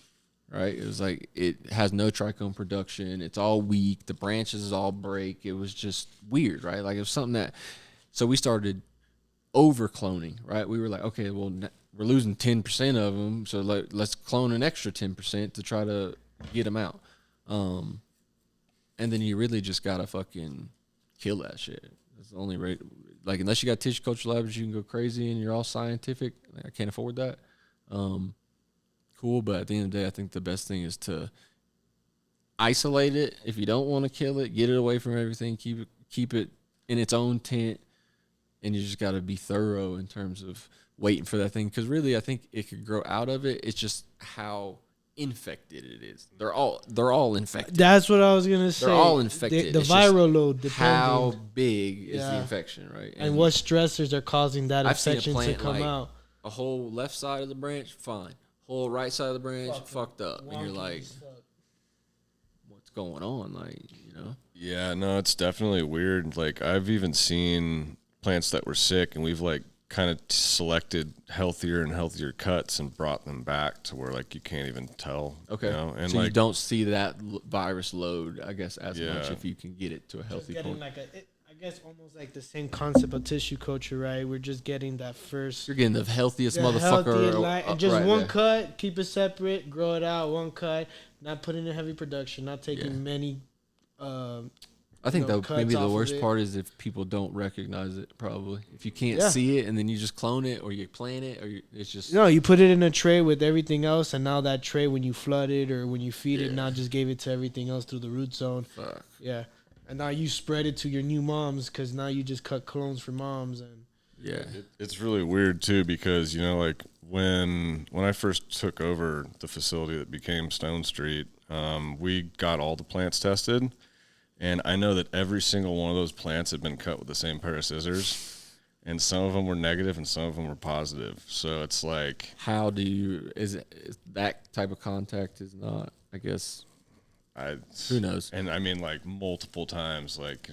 right? It was like it has no trichome production. It's all weak. The branches all break. It was just weird, right? Like it was something that. So we started over cloning, right? We were like, okay, well, we're losing 10% of them, so let's clone an extra 10% to try to get them out. And then you really just gotta fucking kill that shit. That's the only rate. Like, unless you got tissue culture labs, you can go crazy and you're all scientific. Like, I can't afford that. Cool, but at the end of the day, I think the best thing is to isolate it. If you don't want to kill it, get it away from everything. Keep it in its own tent, and you just got to be thorough in terms of waiting for that thing. Because really, I think it could grow out of it. It's just how infected it is. They're all infected. That's what I was gonna say. They're all infected. The viral load depending. How big is the infection, right? And what stressors are causing that infection to come out? A whole left side of the branch, fine. Whole right side of the branch, fucked up. And you're like, what's going on? Like, Yeah, no, it's definitely weird. Like, I've even seen plants that were sick, and we've kind of selected healthier and healthier cuts and brought them back to where you can't even tell. Okay. And so you don't see that virus load, I guess, as much if you can get it to a healthy point. I guess almost like the same concept of tissue culture, right? We're just getting that first. You're getting the healthiest motherfucker. And just one cut, keep it separate, grow it out. One cut, not putting in heavy production, not taking many. I think that maybe the worst it. part is if people don't recognize it. Probably if you can't see it and then you just clone it or you plant it or it's just no. You put it in a tray with everything else, and now that tray, when you flood it or when you feed it, now just gave it to everything else through the root zone. Fuck. Yeah, and now you spread it to your new moms because now you just cut clones for moms and. Yeah, it's really weird too because like when I first took over the facility that became Stone Street, we got all the plants tested. And I know that every single one of those plants had been cut with the same pair of scissors, and some of them were negative and some of them were positive. So it's like, how do you? Is that type of contact is not? I guess. Who knows? And I mean, like multiple times, like.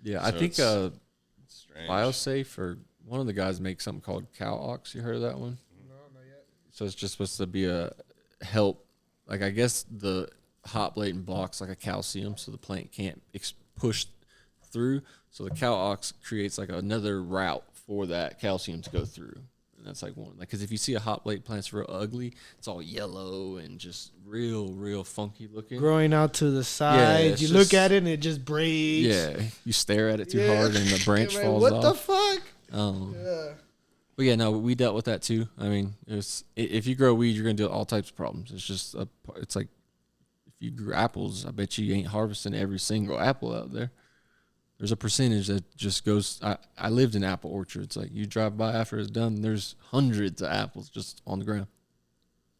Yeah, so I think strange. BioSafe or one of the guys makes something called Cow Ox. You heard of that one? No, not yet. So it's just supposed to be a help. Like I guess the hot blatant blocks like a calcium, so the plant can't push through. So the Cow Ox creates like another route for that calcium to go through, and that's like one. Like because if you see a hot blade plant's real ugly, it's all yellow and just real funky looking. Growing out to the side, you look at it and it just breaks. Yeah, you stare at it too hard and the branch like, falls what off. The fuck? Yeah. But yeah, no, we dealt with that too. I mean, if you grow weed, you're gonna deal with all types of problems. It's just it's like if you grew apples, I bet you ain't harvesting every single apple out there. There's a percentage that just goes. I lived in apple orchards. Like you drive by after it's done, there's hundreds of apples just on the ground.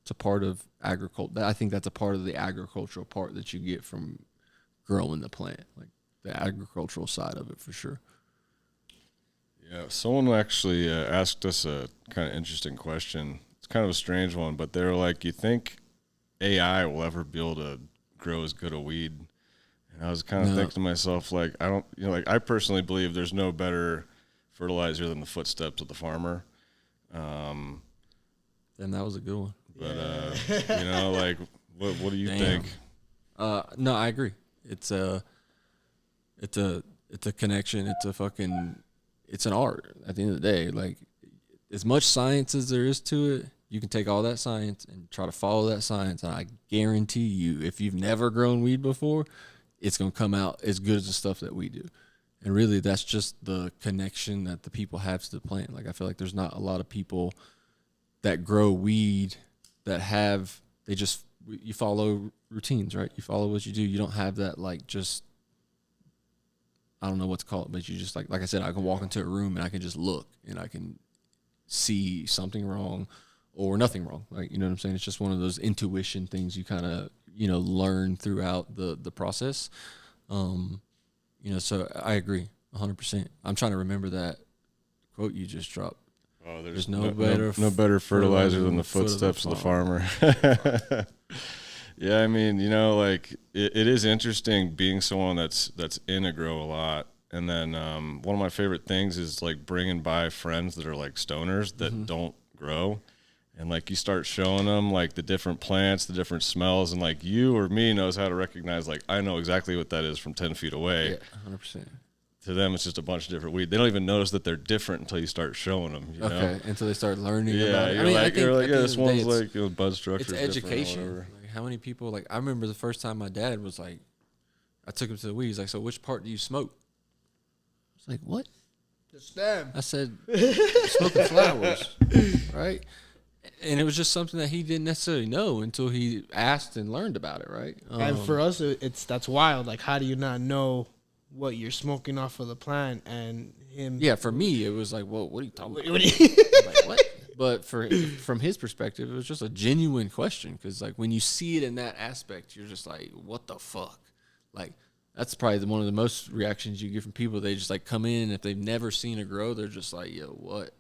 It's a part of agriculture. I think that's a part of the agricultural part that you get from growing the plant, like the agricultural side of it for sure. Yeah, someone actually asked us a kind of interesting question. It's kind of a strange one, but they're like, "You think AI will ever be able to grow as good a weed?" And I was kind of thinking to myself, like, I don't, like I personally believe there's no better fertilizer than the footsteps of the farmer. Then that was a good one. But like, what do you think? No, I agree. It's a connection. It's an art at the end of the day. Like as much science as there is to it, you can take all that science and try to follow that science. And I guarantee you, if you've never grown weed before, it's going to come out as good as the stuff that we do. And really that's just the connection that the people have to the plant. Like I feel like there's not a lot of people that grow weed that you follow routines, right? You follow what you do. You don't have that like just, I don't know what to call it, but you just like I said, I can walk into a room and I can just look and I can see something wrong or nothing wrong. Like, you know what I'm saying? It's just one of those intuition things you kind of, learn throughout the process. So I agree 100%. I'm trying to remember that quote you just dropped. Oh, there's no better fertilizer than the footsteps of the farmer. Yeah, I mean, like it is interesting being someone that's in a grow a lot. And then one of my favorite things is like bringing by friends that are like stoners that don't grow. And like you start showing them like the different plants, the different smells, and like you or me knows how to recognize, like I know exactly what that is from 10 feet away. Yeah, 100%. To them, it's just a bunch of different weed. They don't even notice that they're different until you start showing them. You know? Until they start learning about it. You're like, this one's like bud structure. It's education. Like how many people, like I remember the first time my dad was like, I took him to the weed. He's like, so which part do you smoke? I was like, what? The stem. I said, smoking flowers, right? And it was just something that he didn't necessarily know until he asked and learned about it, right? And for us, that's wild. Like, how do you not know what you're smoking off of the plant and him? Yeah, for me, it was like, well, what are you talking about? Like, what? But from his perspective, it was just a genuine question because, like, when you see it in that aspect, you're just like, what the fuck? Like, that's probably one of the most reactions you get from people. They just, like, come in, and if they've never seen a grow, they're just like, yo, what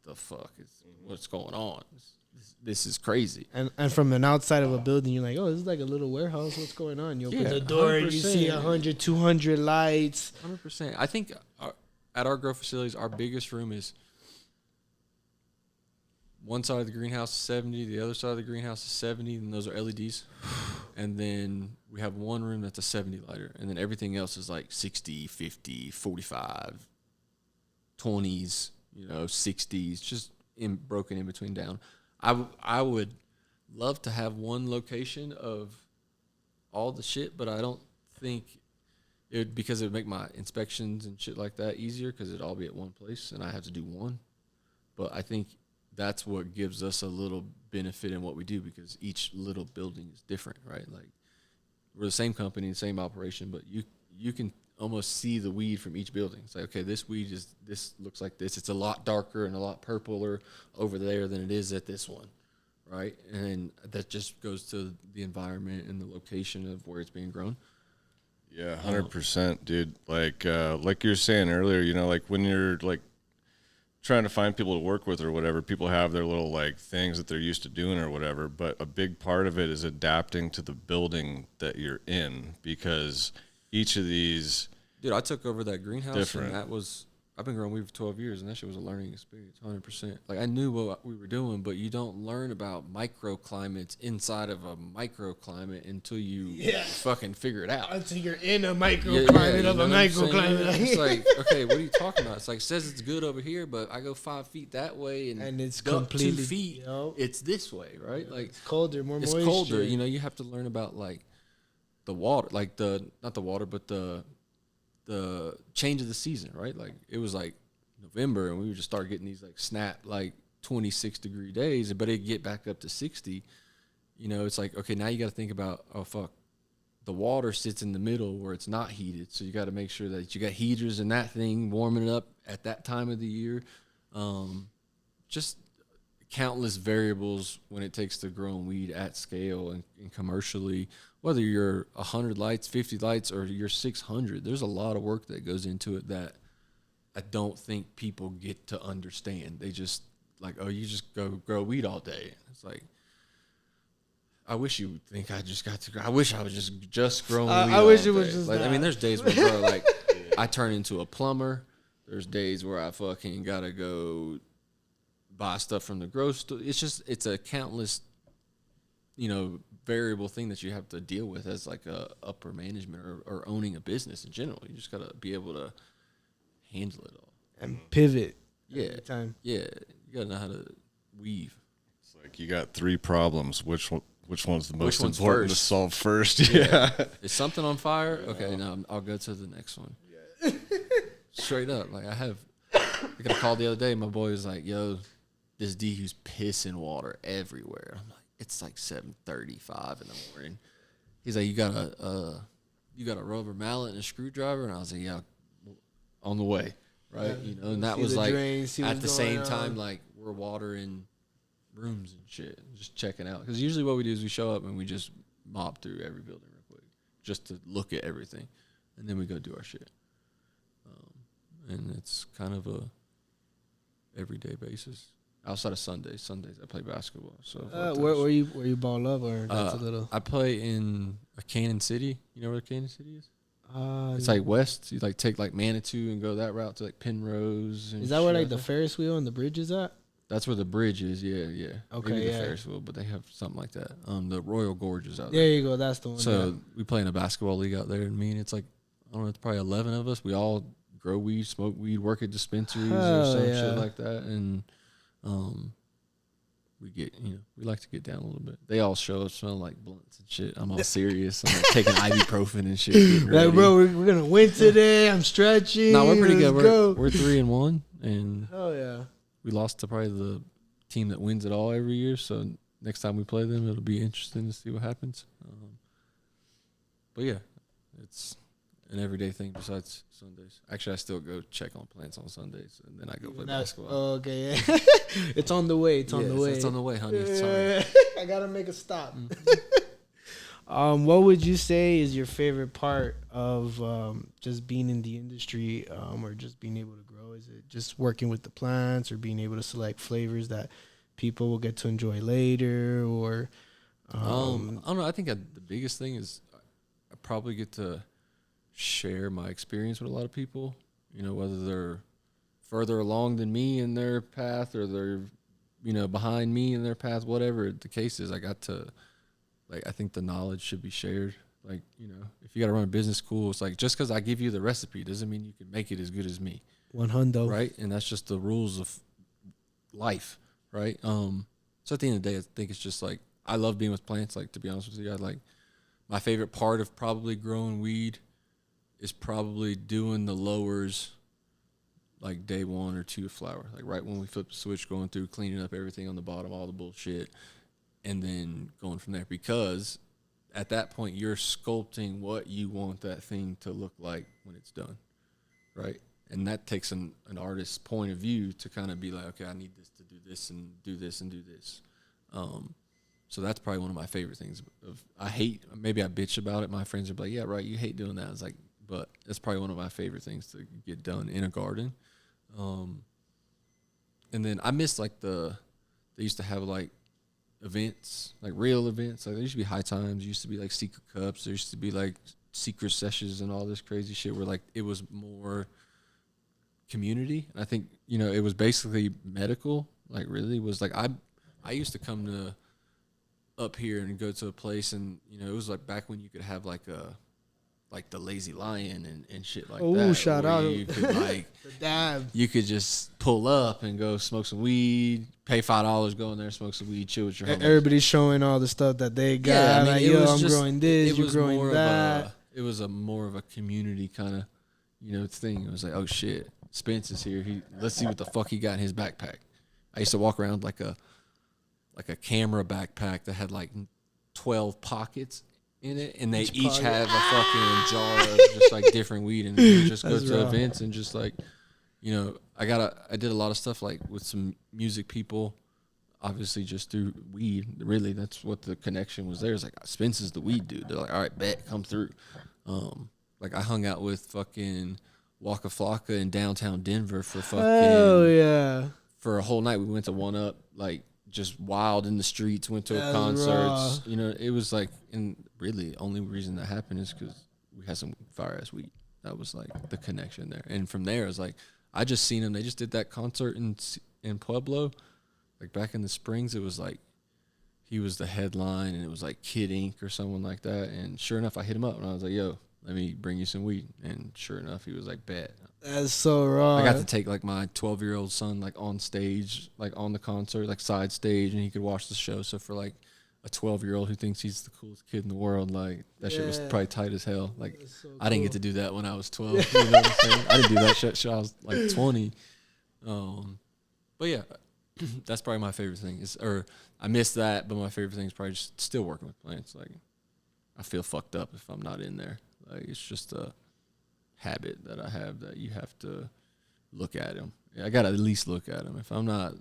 the fuck is what's going on? This is crazy. And from an outside of a building, you're like, oh, this is like a little warehouse. What's going on? You open the door and you see 100, 200 lights. 100%. I think at our grow facilities, our biggest room is one side of the greenhouse is 70, the other side of the greenhouse is 70, and those are LEDs. And then we have one room that's a 70 lighter, and then everything else is like 60, 50, 45, 20s, 60s, just broken in between down. I would love to have one location of all the shit, but I don't think because it would make my inspections and shit like that easier because it'd all be at one place and I have to do one. But I think that's what gives us a little benefit in what we do because each little building is different, right? Like we're the same company, the same operation, but you can almost see the weed from each building. It's like, okay, this looks like this. It's a lot darker and a lot purpler over there than it is at this one, right? And that just goes to the environment and the location of where it's being grown. Yeah, 100%, dude. Like you were saying earlier, you know, like when you're like trying to find people to work with or whatever, people have their little like things that they're used to doing or whatever. But a big part of it is adapting to the building that you're in because each of these, dude, I took over that greenhouse different. And I've been growing weed for 12 years and that shit was a learning experience, 100%. Like I knew what we were doing, but you don't learn about microclimates inside of a microclimate until you fucking figure it out. Until you're in a microclimate of a microclimate. It's like, okay, what are you talking about? It's like, it says it's good over here, but I go 5 feet that way and it's completely completely 2 feet. It's this way, right? Like it's colder, more it's moisture. colder. You know, you have to learn about like the water, like not the water, but the change of the season, right? Like it was like November and we would just start getting these like snap like 26-degree days, but it'd get back up to 60. You know, it's like, okay, now you got to think about, oh fuck, the water sits in the middle where it's not heated, so you got to make sure that you got heaters in that thing warming it up at that time of the year. Just countless variables when it takes to growing weed at scale and commercially, whether you're 100 lights, 50 lights, or you're 600, there's a lot of work that goes into it that I don't think people get to understand. They just like, oh, you just go grow weed all day. It's like, I wish you would think I just got to grow. I wish I was just growing weed I wish all it was day. just like, that. I mean, there's days where, bro, like, I turn into a plumber. There's days where I fucking got to go buy stuff from the grocery store. It's a countless, you know, variable thing that you have to deal with as like a upper management or owning a business in general. You just got to be able to handle it all and pivot. Yeah. Every time. Yeah. You got to know how to weave. It's like you got 3 problems. Which one's the most one's important first? to solve first? Yeah. Is something on fire? Okay, now I'll go to the next one. Straight up. Like I got a call the other day. My boy was like, yo, this DU's pissing water everywhere. I'm like, it's like 7:35 in the morning. He's like, you got a rubber mallet and a screwdriver? And I was like, yeah, on the way. Right. You know, and that was like at the same time, like we're watering rooms and shit, just checking out. Because usually what we do is we show up and we just mob through every building real quick just to look at everything. And then we go do our shit. And it's kind of a everyday basis. Outside of Sundays I play basketball. So where you ball up or that's a little? I play in a Cannon City. You know where Cannon City is? It's Yeah. like west. You like take like Manitou and go that route to like Penrose. And Is that where shit like the Ferris wheel and the bridge is at? That's where the bridge is. Yeah. Okay, Maybe the yeah. Ferris wheel, but they have something like that. The Royal Gorge is out There there. you go. That's the one. So we play in a basketball league out there, and it's like, I don't know, it's probably 11 of us. We all grow weed, smoke weed, work at dispensaries or some shit like that, and we like to get down a little bit. They all show up smelling like blunts and shit. I'm all serious. I'm like taking ibuprofen and shit. Getting ready. Like, bro, we're gonna win today. I'm stretching. No, we're pretty Let's good. go. We're 3-1, and Oh yeah. we lost to probably the team that wins it all every year. So next time we play them, it'll be interesting to see what happens. But yeah, it's an everyday thing besides Sundays. Actually, I still go check on plants on Sundays, and then I go play basketball. Oh, okay, yeah. It's on the way. It's on the way. It's on the way, honey. Sorry. I gotta make a stop. What would you say is your favorite part of just being in the industry, or just being able to grow? Is it just working with the plants, or being able to select flavors that people will get to enjoy later, or I don't know. I think the biggest thing is I probably get to share my experience with a lot of people. You know, whether they're further along than me in their path, or they're, you know, behind me in their path, whatever the case is. I got to, like, I think the knowledge should be shared. Like, you know, if you got to run a business, cool. It's like, just because I give you the recipe doesn't mean you can make it as good as me. 100. Right? And that's just the rules of life, right? So at the end of the day, I think it's just like I love being with plants. Like, to be honest with you, my favorite part of probably growing weed is probably doing the lowers like day 1 or 2 of flower. Like right when we flip the switch, going through, cleaning up everything on the bottom, all the bullshit, and then going from there. Because at that point, you're sculpting what you want that thing to look like when it's done, right? And that takes an artist's point of view to kind of be like, okay, I need this to do this and do this and do this. So that's probably one of my favorite things. Maybe I bitch about it. My friends are like, yeah, right, you hate doing that. I was like, but that's probably one of my favorite things to get done in a garden. And then I miss like they used to have like events, like real events. Like there used to be high times, there used to be like secret cups, there used to be like secret sessions and all this crazy shit where like it was more community. And I think, it was basically medical. Like really was like, I used to come to up here and go to a place, and it was like back when you could have like the Lazy Lion and shit like that. Oh, shout out! You could like the dab. You could just pull up and go smoke some weed, pay $5, go in there, smoke some weed, chill with your homies. Everybody's showing all the stuff that they got. Yeah, I mean, like, I'm growing this, you're growing that. It was more of a community kind of thing. It was like, oh shit, Spence is here. Let's see what the fuck he got in his backpack. I used to walk around like a camera backpack that had like 12 pockets in it, and they each have a fucking jar of just like different weed, and you just go to events and just like, I did a lot of stuff like with some music people, obviously just through weed. Really, that's what the connection was there. It's like, Spence is the weed dude. They're like, all right, bet, come through. Like I hung out with fucking Waka Flocka in downtown Denver for for a whole night. We went to One Up, like just wild in the streets, went to concerts. It was like, and really only reason that happened is because we had some fire ass weed. That was like the connection there. And from there, it was like, I just seen him. They just did that concert in Pueblo, like back in the Springs. It was like, he was the headline, and it was like Kid Ink or someone like that. And sure enough, I hit him up and I was like, yo, let me bring you some weed. And sure enough, he was like, bet. That's so raw. I got to take like my 12-year-old son like on stage, like on the concert, like side stage, and he could watch the show. So for like a 12-year-old who thinks he's the coolest kid in the world, like that shit was probably tight as hell. Like so cool. I didn't get to do that when I was 12. You know what I'm saying? I didn't do that shit till I was like 20. But yeah, that's probably my favorite thing. I miss that, but my favorite thing is probably just still working with plants. Like I feel fucked up if I'm not in there. Like it's just a habit that I have that you have to look at them. I gotta at least look at them. If I'm not,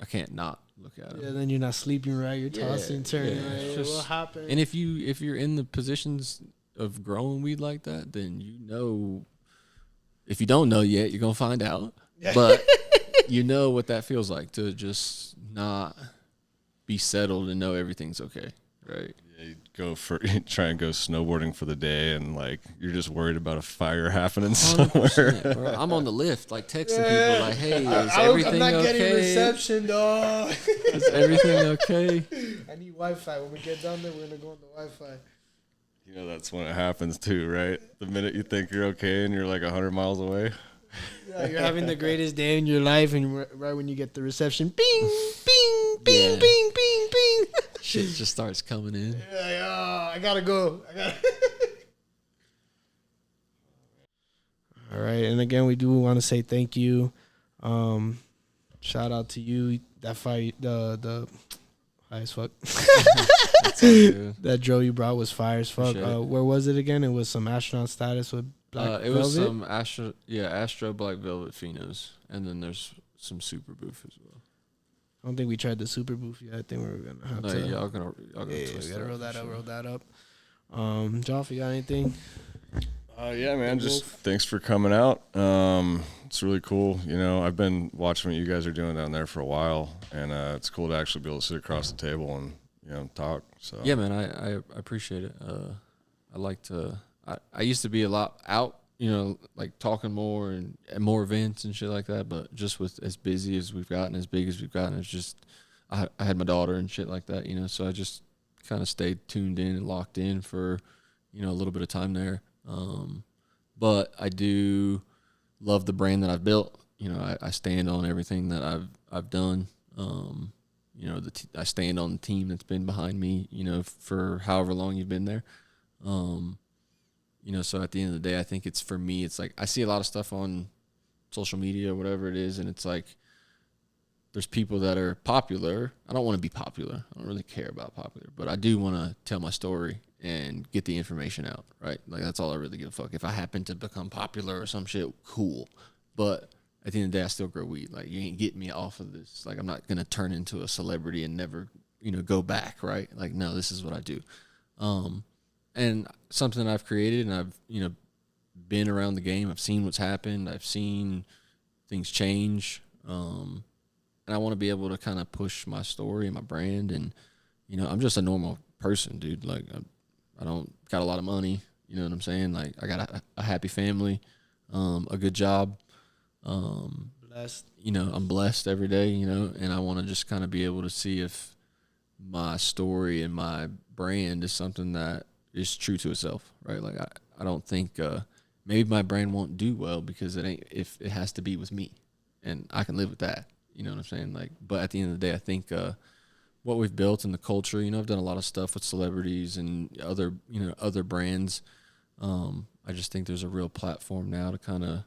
I can't not look at them. Yeah, then you're not sleeping right. You're tossing, turning. Right? What happened? And if you're in the positions of growing weed like that, then if you don't know yet, you're gonna find out. But you know what that feels like to just not be settled and know everything's okay, right? Yeah, you try and go snowboarding for the day, and like you're just worried about a fire happening somewhere. Bro. I'm on the lift, like texting people, like, "Hey, is everything okay? I'm not getting reception, dog. Is everything okay? I need Wi-Fi. When we get down there, we're gonna go on the Wi-Fi. That's when it happens too, right? The minute you think you're okay and you're like 100 miles away. Yeah, you're having the greatest day in your life, and right when you get the reception, bing, bing, bing, bing, bing, bing. Shit just starts coming in. Yeah, I gotta go. All right, and again, we do want to say thank you. Shout out to you. That fight, the high as fuck. That drill you brought was fire as fuck. Where was it again? It was some astronaut status with Black Velvet? Was some Astro Black Velvet Phenos, and then there's some Super Boof as well. I don't think we tried the Super Boof yet. I think we were gonna have to. Y'all gonna we gotta roll that up. Joff, you got anything? Yeah, man. Just thanks for coming out. It's really cool. I've been watching what you guys are doing down there for a while, and it's cool to actually be able to sit across the table and talk. So yeah, man, I appreciate it. I like to. I used to be a lot out, like talking more and more events and shit like that. But just with as busy as we've gotten, as big as we've gotten, it's just I had my daughter and shit like that, So I just kind of stayed tuned in and locked in for a little bit of time there. But I do love the brand that I've built. I stand on everything that I've done. you know, I stand on the team that's been behind me, you know, for however long you've been there. You know, so at the end of the day, I think it's, for me, it's like I see a lot of stuff on social media or whatever it is, and it's like there's people that are popular. I don't want to be popular. I don't really care about popular, but I do want to tell my story and get the information out, right? Like, that's all I really give a fuck. If I happen to become popular or some shit, cool. But at the end of the day, I still grow weed. Like, you ain't getting me off of this. Like, I'm not going to turn into a celebrity and never, you know, go back, right? Like, no, this is what I do. And something I've created, and I've, you know, been around the game. I've seen what's happened. I've seen things change. And I want to be able to kind of push my story and my brand. And, you know, I'm just a normal person, dude. Like, I don't got a lot of money. You know what I'm saying? Like, I got a happy family, a good job. Blessed. You know, I'm blessed every day, you know, and I want to just kind of be able to see if my story and my brand is something that is true to itself, right? Like, I don't think, maybe my brand won't do well because it ain't, if it has to be with me, and I can live with that. You know what I'm saying? Like, but at the end of the day, I think, what we've built in the culture, you know, I've done a lot of stuff with celebrities and other, you know, other brands. I just think there's a real platform now to kind of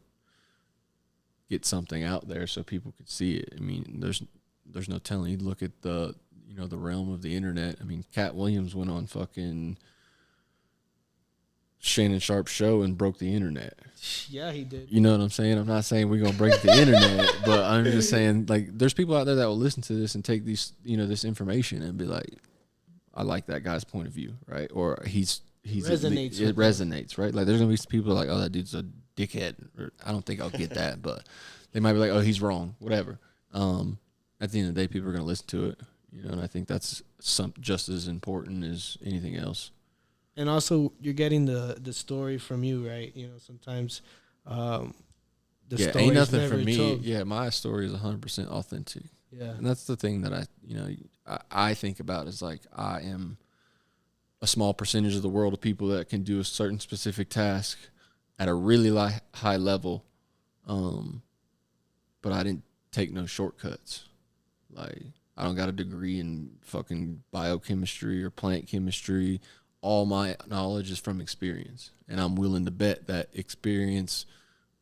get something out there so people could see it. I mean, there's no telling. You look at the, you know, the realm of the internet. I mean, Cat Williams went on fucking Shannon Sharp's show and broke the internet. Yeah, he did. You know what I'm saying? I'm not saying we're going to break the internet, but I'm just saying, like, there's people out there that will listen to this and take these, you know, this information and be like, I like that guy's point of view, right? Or it resonates, right? Like, there's going to be people like, oh, that dude's a dickhead. Or, I don't think I'll get that, but they might be like, oh, he's wrong, whatever. At the end of the day, people are going to listen to it, you know, and I think that's just as important as anything else. And also, you're getting the story from you, right? You know, sometimes the story ain't nothing never for me. told. Yeah, my story is 100% authentic. Yeah, And that's the thing that I think about is, like, I am a small percentage of the world of people that can do a certain specific task at a really high level. But I didn't take no shortcuts. Like, I don't got a degree in fucking biochemistry or plant chemistry. All my knowledge is from experience. And I'm willing to bet that experience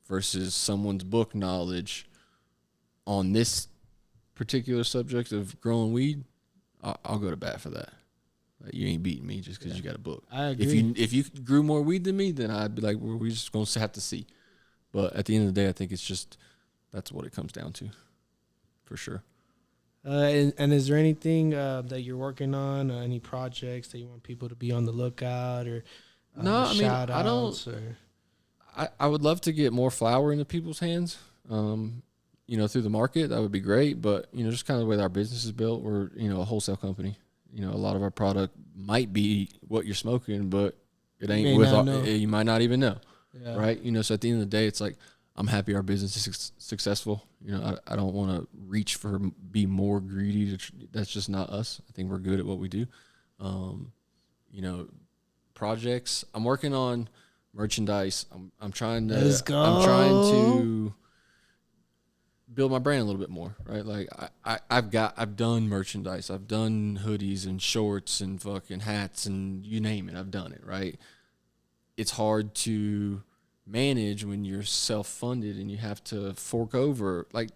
versus someone's book knowledge on this particular subject of growing weed, I'll go to bat for that. Like, you ain't beating me just because you got a book. I agree. If you grew more weed than me, then I'd be like, well, we're just going to have to see. But at the end of the day, I think it's just, that's what it comes down to, for sure. And is there anything that you're working on, any projects that you want people to be on the lookout, or No, I mean, shout I don't. outs, or I would love to get more flower into people's hands, you know, through the market. That would be great. But, you know, just kind of the way our business is built, we're, you know, a wholesale company. You know, a lot of our product might be what you're smoking, but it ain't you might not even know. Yeah. Right? You know, so at the end of the day, it's like, I'm happy our business is successful. You know, I don't want to reach for, be more greedy. That's just not us. I think we're good at what we do. You know, projects. I'm working on merchandise. I'm trying to. Let's go. I'm trying to build my brand a little bit more. Right? Like, I've done merchandise. I've done hoodies and shorts and fucking hats and you name it. I've done it. Right? It's hard to manage when you're self-funded and you have to fork over. Like,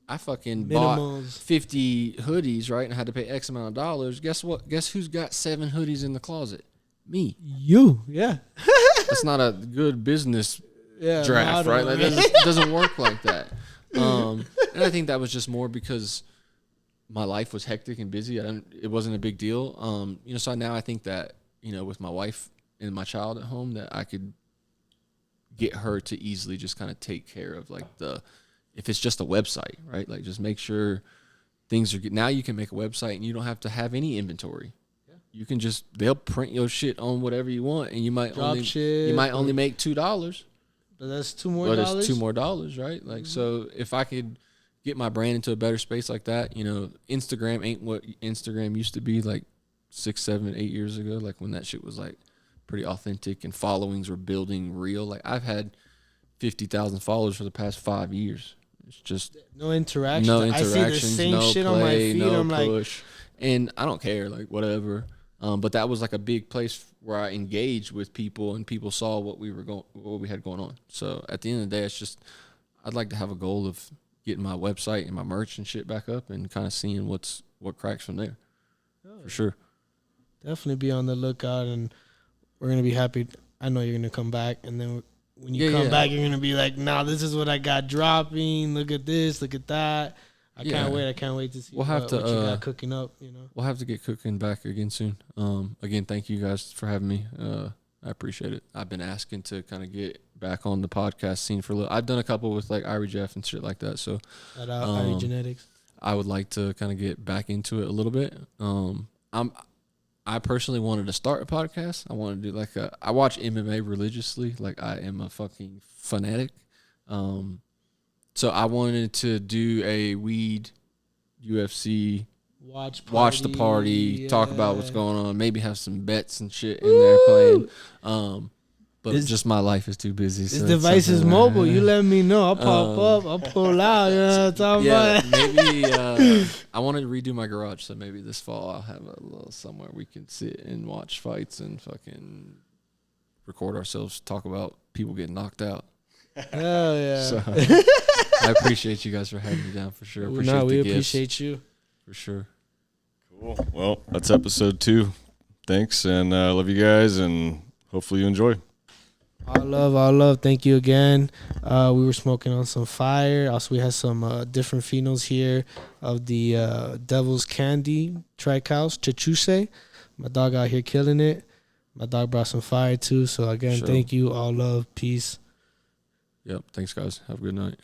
I fucking bought 50 hoodies, right, and had to pay X amount of dollars. Guess what? Guess who's got 7 hoodies in the closet? Me. You. Yeah. That's not a good business draft, model, right? Like, it doesn't work like that. And I think that was just more because my life was hectic and busy. It wasn't a big deal. You know, so now I think that, you know, with my wife and my child at home, that I could get her to easily just kind of take care of, like, if it's just a website, right? Like, just make sure things are good. Now you can make a website and you don't have to have any inventory. Yeah. You can just, they'll print your shit on whatever you want, and you might only make $2. But that's $2 more. But it's $2 more, right? Like, so if I could get my brand into a better space like that, you know, Instagram ain't what Instagram used to be like 6, 7, 8 years ago. Like, when that shit was like pretty authentic and followings were building real. Like, I've had 50,000 followers for the past 5 years. It's just No interaction. no I see interactions, the same no shit play, on my feed. no I'm like, push, and I don't care, like whatever. But that was like a big place where I engaged with people, and people saw what we had going on. So at the end of the day, it's just I'd like to have a goal of getting my website and my merch and shit back up, and kind of seeing what cracks from there. For sure. Definitely be on the lookout, and we're gonna be happy. I know you're gonna come back, and then when you come back, you're gonna be like, "Nah, this is what I got dropping. Look at this. Look at that." I can't wait. I can't wait to see what you got cooking up. You know, we'll have to get cooking back again soon. Again, thank you guys for having me. I appreciate it. I've been asking to kind of get back on the podcast scene for a little. I've done a couple with like Irie Jeff and shit like that. So, shout out Irie Genetics. I would like to kind of get back into it a little bit. I personally wanted to start a podcast. I wanted to do I watch MMA religiously. Like I am a fucking fanatic. So I wanted to do a weed UFC watch the party, talk about what's going on, maybe have some bets and shit in there playing. But just my life is too busy. This device is mobile. You let me know. I'll pop up. I'll pull out. You know what I'm talking about? Maybe I wanted to redo my garage, so maybe this fall I'll have a little somewhere we can sit and watch fights and fucking record ourselves talk about people getting knocked out. Hell yeah. So, I appreciate you guys for having me down for sure. We appreciate you. For sure. Cool. Well, that's episode 2. Thanks, and love you guys, and hopefully you enjoy. All love. Thank you again. We were smoking on some fire. Also, we had some different phenols here of the Devil's Candy Trichouse Chichuse. My dog out here killing it. My dog brought some fire too. So again, thank you. All love. Peace. Yep. Thanks, guys. Have a good night.